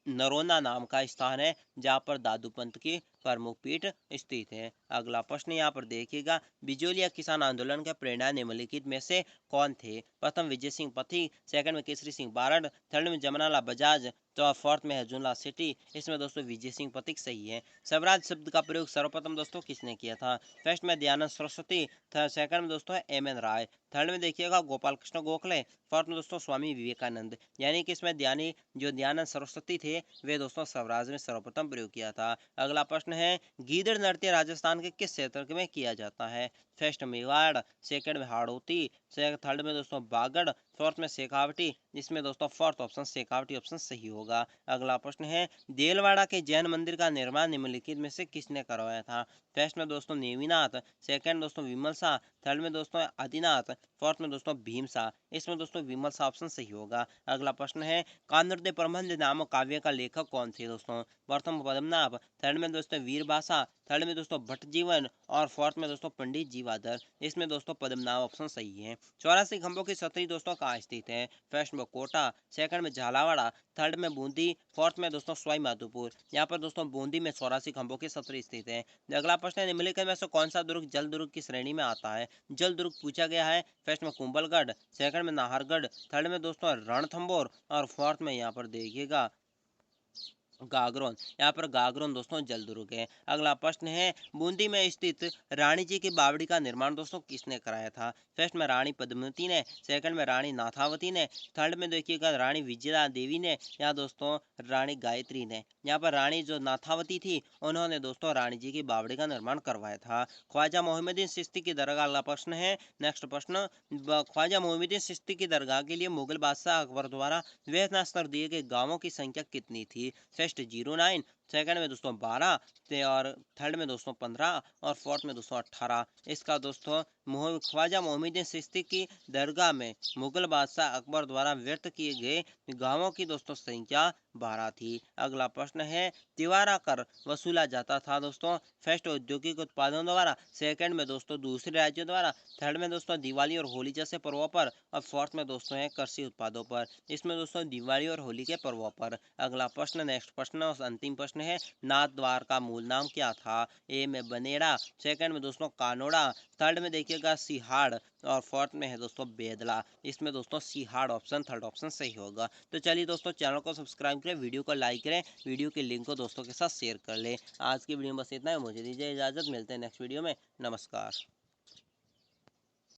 नरोना नाम का स्थान है जहाँ पर दादूपंत की प्रमुख पीठ स्थित है। अगला प्रश्न यहाँ पर देखिएगा, बिजोलिया किसान आंदोलन के प्रेरणा निम्नलिखित में से कौन थे? प्रथम विजय सिंह पथिक, सेकंड में केसरी सिंह बारड, थर्ड में जमनालाल बजाज तो फोर्थ में है जुनलाल सेठी। इसमें दोस्तों विजय सिंह पथिक सही है। स्वराज शब्द का प्रयोग सर्वप्रथम दोस्तों किसने किया था? फर्स्ट में दयानंद सरस्वती, सेकंड में दोस्तों MN राय, थर्ड में देखिएगा गोपाल कृष्ण गोखले, फोर्थ में दोस्तों स्वामी विवेकानंद। यानी कि इसमें दयानंद सरस्वती थे वे दोस्तों स्वराज में सर्वप्रथम प्रयोग किया था। अगला प्रश्न है, गीदड़ नृत्य राजस्थान के किस क्षेत्र में किया जाता है? फर्स्ट मेवाड़, सेकंड में हाड़ौती, थर्ड में दोस्तों बागड़, फोर्थ में शेखावटी। इसमें दोस्तों फोर्थ ऑप्शन शेखावटी ऑप्शन सही होगा। अगला प्रश्न है, देलवाड़ा के जैन मंदिर का निर्माण निम्नलिखित में से किसने करवाया था? फर्स्ट में दोस्तों नेमिनाथ, सेकंड दोस्तों विमल शाह, थर्ड में दोस्तों आदिनाथ, फोर्थ में दोस्तों भीम शाह। इसमें दोस्तों विमल शाह ऑप्शन सही होगा। अगला प्रश्न है, कानूर प्रबंध नामक काव्य का लेखक कौन थे दोस्तों? प्रथम पद्मनाभ, थर्ड में दोस्तों वीर भाषा, थर्ड में दोस्तों भट्ट जीवन और फोर्थ में दोस्तों पंडित जीवन गंगाधर। इसमें दोस्तों पद्मनाभ ऑप्शन सही है। 84 खंभों की छतरी दोस्तों कहाँ स्थित है? फर्स्ट में कोटा, सेकंड में झालावाड़, थर्ड में बूंदी, फोर्थ में दोस्तों सवाई माधोपुर। यहाँ पर दोस्तों बूंदी में 84 खंभों की छतरी स्थित है। अगला प्रश्न है, निम्नलिखित में से कौन सा दुर्ग जल दुर्ग की श्रेणी में आता है? जल दुर्ग पूछा गया है। फर्स्ट में कुंभलगढ़, सेकंड में नाहरगढ़, थर्ड में दोस्तों रणथंभौर और फोर्थ में यहाँ पर देखिएगा गागरोन। यहाँ पर गागरोन दोस्तों जल दुर्ग है। अगला प्रश्न है, बूंदी में स्थित रानी जी की बावड़ी का निर्माण दोस्तों किसने कराया था? फर्स्ट में रानी पद्मावती ने, सेकंड में रानी नाथावती ने, थर्ड में देखिएगा रानी विजया देवी ने, या दोस्तों रानी गायत्री ने। यहाँ पर रानी जो नाथावती थी उन्होंने दोस्तों रानी जी की बावड़ी का निर्माण करवाया था। ख्वाजा मोहम्मदीन चिश्ती की दरगाह, अगला प्रश्न है। नेक्स्ट प्रश्न, ख्वाजा मोहम्मदीन चिश्ती की दरगाह के लिए मुगल बादशाह अकबर द्वारा व्यवस्था स्तर दिए गए गांवों की संख्या कितनी थी? फर्स्ट 09, सेकंड में दोस्तों 12 और थर्ड में दोस्तों 15 और फोर्थ में दोस्तों 18। इसका दोस्तों ख्वाजा मोहम्मदीन चिश्ती की दरगाह में मुगल बादशाह अकबर द्वारा व्यक्त किए गए गांवों की दोस्तों संख्या 12 थी। अगला प्रश्न है, तिवारा कर वसूला जाता था दोस्तों फर्स्ट औद्योगिक उत्पादों द्वारा, सेकंड में दोस्तों दूसरे राज्यों द्वारा, थर्ड में दोस्तों दिवाली और होली जैसे पर्वों पर और फोर्थ में दोस्तों है कृषि उत्पादों पर। इसमें दोस्तों दिवाली और होली के पर्वों पर। अगला प्रश्न, नेक्स्ट प्रश्न और अंतिम प्रश्न है, नाथ द्वार का मूल नाम क्या था? ए में बनेड़ा, सेकंड में दोस्तों कानोड़ा, थर्ड में देखिएगा सिहाड़ और फोर्थ में है दोस्तों बेदला। इसमें दोस्तों सिहाड़ ऑप्शन, थर्ड ऑप्शन सही होगा। तो चलिए दोस्तों, चैनल को सब्सक्राइब करें, वीडियो को लाइक करें, वीडियो के लिंक को दोस्तों के साथ शेयर कर लें। आज की वीडियो में बस इतना है, मुझे दीजिए इजाजत, मिलते हैं नेक्स्ट वीडियो में। नमस्कार।